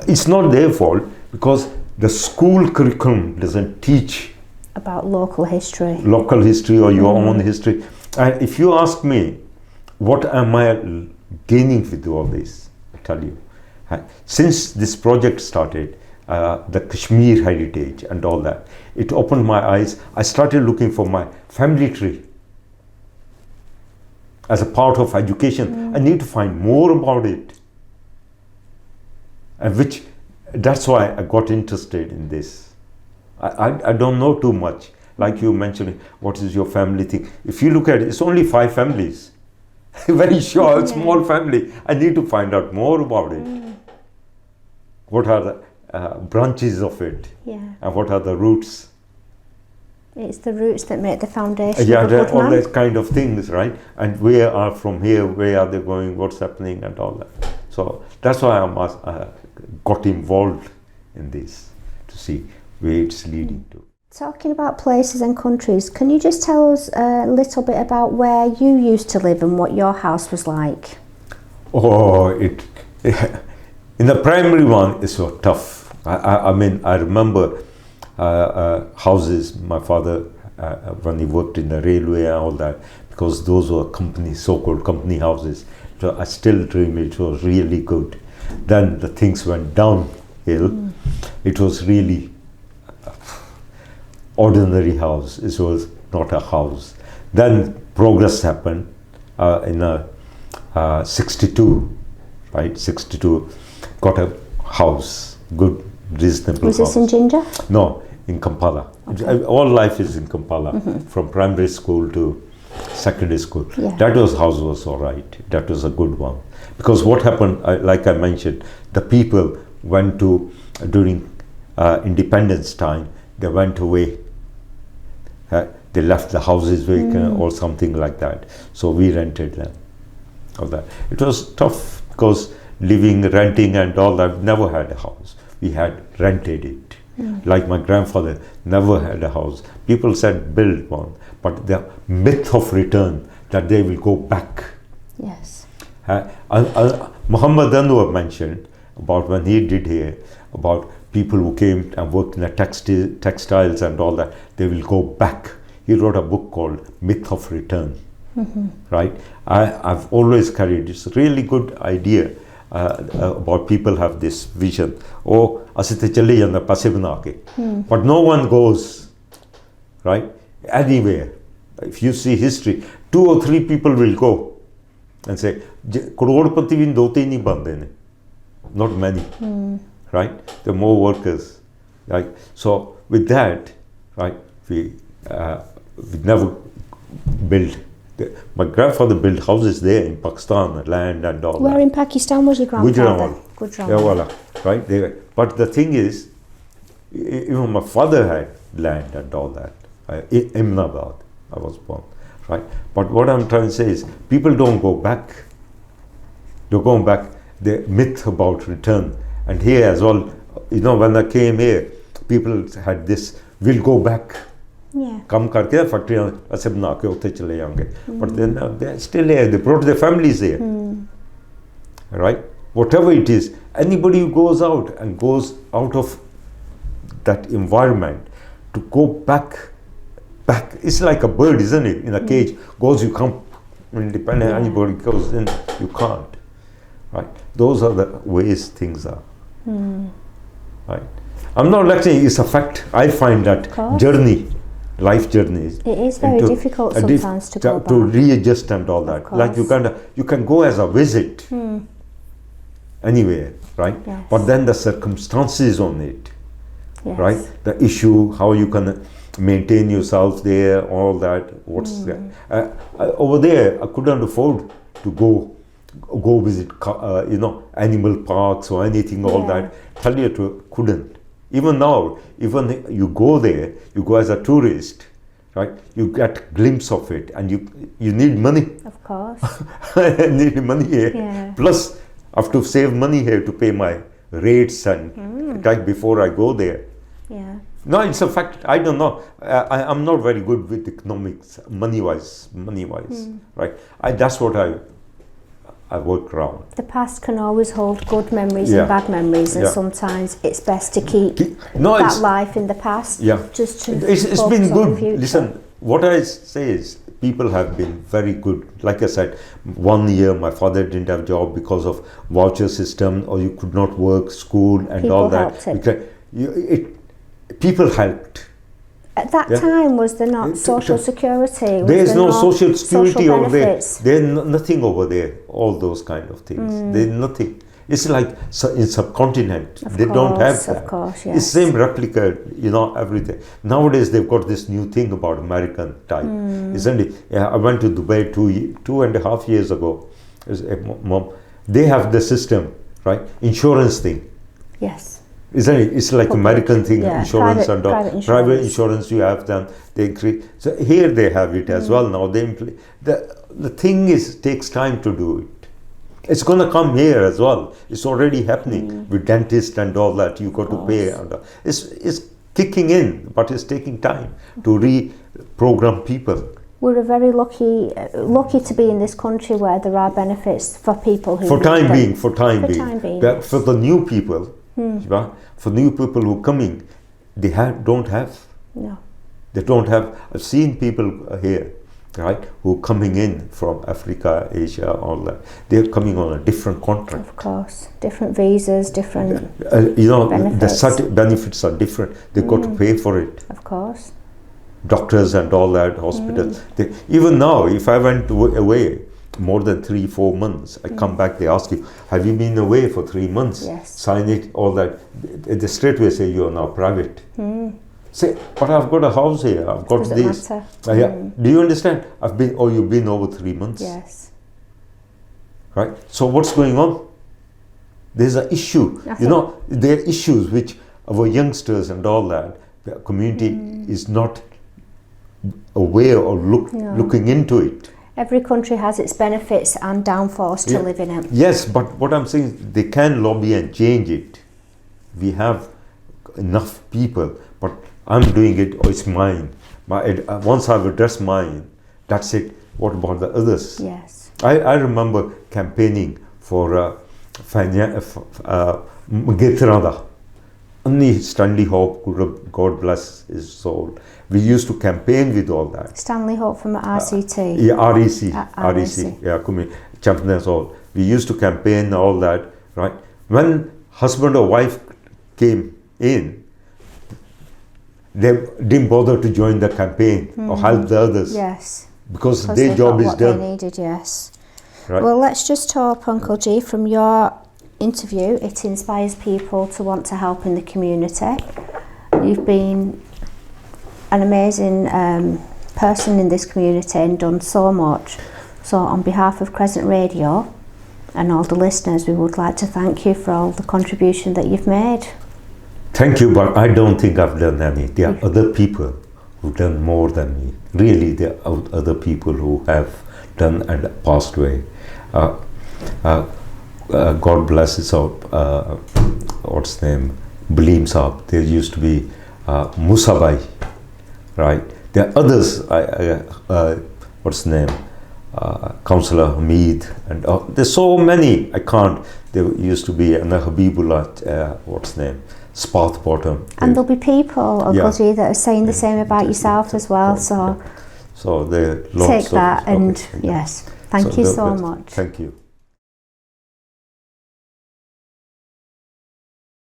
It's not their fault because the school curriculum doesn't teach about local history or your own history. And if you ask me, what am I gaining with all this? I tell you, since this project started, the Kashmir heritage and all that, it opened my eyes. I started looking for my family tree as a part of education. I need to find more about it, and that's why I got interested in this. I don't know too much. Like you mentioned, what is your family thing? If you look at it, it's only 5 families. Very short, small family. I need to find out more about it. What are the branches of it? And what are the roots? It's the roots that make the foundation. Yeah, of a good all man. that kind of things, right? And where are from here? Where are they going? What's happening and all that? So that's why I got involved in this to see where it's leading to. Talking about places and countries, can you just tell us a little bit about where you used to live and what your house was like? Oh, in the primary one, it's so tough. I mean, I remember houses, my father, when he worked in the railway and all that, because those were so-called company houses. So I still dream it was really good. Then the things went downhill. It was really ordinary house. It was not a house. Then progress happened in 62, right? 62, got a house, good, reasonable Was house. this in Jinga? No, in Kampala. Okay. All life is in Kampala, from primary school to secondary school. That house was all right. That was a good one. Because what happened, like I mentioned, the people went to, during independence time, they went away. they left the houses vacant or something like that. So we rented them. All that. It was tough because living, renting and all that, never had a house. We had rented it. Like my grandfather never had a house. People said build one, but the myth of return, that they will go back. Yes. Muhammad Anwar mentioned about when he did here, about people who came and worked in the textiles and all that, they will go back. He wrote a book called Myth of Return. Right? I've always carried, it's a really good idea about people have this vision. Oh, asite chale janda paise bana ke. But no one goes, right? Anywhere. If you see history, 2 or 3 people will go and say, crorepati bhi do te nahi bande ne. Not many. Right? There are more workers. Right? So with that, right, we never built. My grandfather built houses there in Pakistan, land and all Where that. in Pakistan was your grandfather? Gujranwala. Right? But the thing is, even my father had land and all that. In Ahmedabad, I was born. Right? But what I'm trying to say is, people don't go back. They're going back. The myth about return. And here as well, you know, when I came here, people had this, we'll go back. Yeah. Come karke factory aise bana ke utte chale jaenge. But then they're still here. They brought their families here. Right? Whatever it is, anybody who goes out and goes out of that environment to go back, it's like a bird, isn't it? In a cage, goes, you come, independent, anybody goes in, you can't. Right? Those are the ways things are. Right? I'm not lecturing, it's a fact. I find that journey, life journeys. It is very difficult sometimes to go back. To readjust and all that. Like Uganda, you can go as a visit anywhere, right? Yes. But then the circumstances on it, right? The issue, how you can maintain yourself there, all that. What's there? Over there, I couldn't afford to go visit, animal parks or anything, all that. Tell you to couldn't. Even now, even you go there, you go as a tourist, right? You get glimpse of it, and you need money. Of course. I need money here. Yeah. Plus, I have to save money here to pay my rates and right before I go there. Yeah. No, it's a fact. I don't know. I'm not very good with economics, money-wise, right? That's what I work around. The past can always hold good memories and bad memories, and sometimes it's best to keep that life in the past. Yeah, just to it's been good. The Listen, what I say is, people have been very good. Like I said, 1 year my father didn't have a job because of voucher system, or you could not work, school and people all that. People helped. At that time, was there not social security? There is no social security over there. Benefits? There's nothing over there. All those kind of things. There's nothing. It's like in subcontinent. They don't have that. Of course, yes. It's same replica, everything. Nowadays they've got this new thing about American type, isn't it? Yeah, I went to Dubai 2.5 years ago. Mom, they have the system, right? Insurance thing. Yes. Isn't it? It's like American thing, insurance private insurance you have them. They increase. So here they have it as well now. The thing takes time to do it. It's going to come here as well. It's already happening with dentists and all that. You got to pay. It's kicking in, but it's taking time to reprogram people. We're very lucky to be in this country where there are benefits for people who for time being. For the new people. For new people who are coming, they don't have. No. They don't have. I've seen people here, right, who are coming in from Africa, Asia, all that. They're coming on a different contract. Of course, different visas, different benefits. The benefits are different. They've got to pay for it. Of course. Doctors and all that, hospitals. Even now, if I went away more than 3-4 months, I come back, they ask you, have you been away for 3 months? Yes. Sign it, all that. They straight away say you are now private. Say, but I've got a house here, I've got this. Do you understand? You've been over 3 months. Yes. Right? So what's going on? There's an issue. There are issues which our youngsters and all that, the community is not a way of looking into it. Every country has its benefits and downfalls to live in it. Yes, but what I'm saying is they can lobby and change it. We have enough people, but I'm doing it, it's mine. Once I've addressed mine, that's it. What about the others? Yes. I remember campaigning for Mgetrada. Only Stanley Hope, God bless his soul. We used to campaign with all that. Stanley Hope from RCT. REC. Yeah, Champions all. We used to campaign all that, right? When husband or wife came in, they didn't bother to join the campaign or help the others. Yes. Because their job is done. They needed, yes. Right. Well, let's just hope, Uncle G, from your interview, it inspires people to want to help in the community. You've been an amazing person in this community and done so much. So on behalf of Crescent Radio and all the listeners, we would like to thank you for all the contribution that you've made. Thank you, but I don't think I've done any. There are other people who've done more than me. Really, there are other people who have done and passed away. God bless his what's his name? Baleem Saab. There used to be Musabai, right? There are others. What's his name? Councillor Hamid, and there's so many. I can't. There used to be another Habibullah. What's his name? Spath Bottom. And there'll be people, Uncle G, that are saying the same about yourself as well. So they take that and yes, thank you so much. Thank you.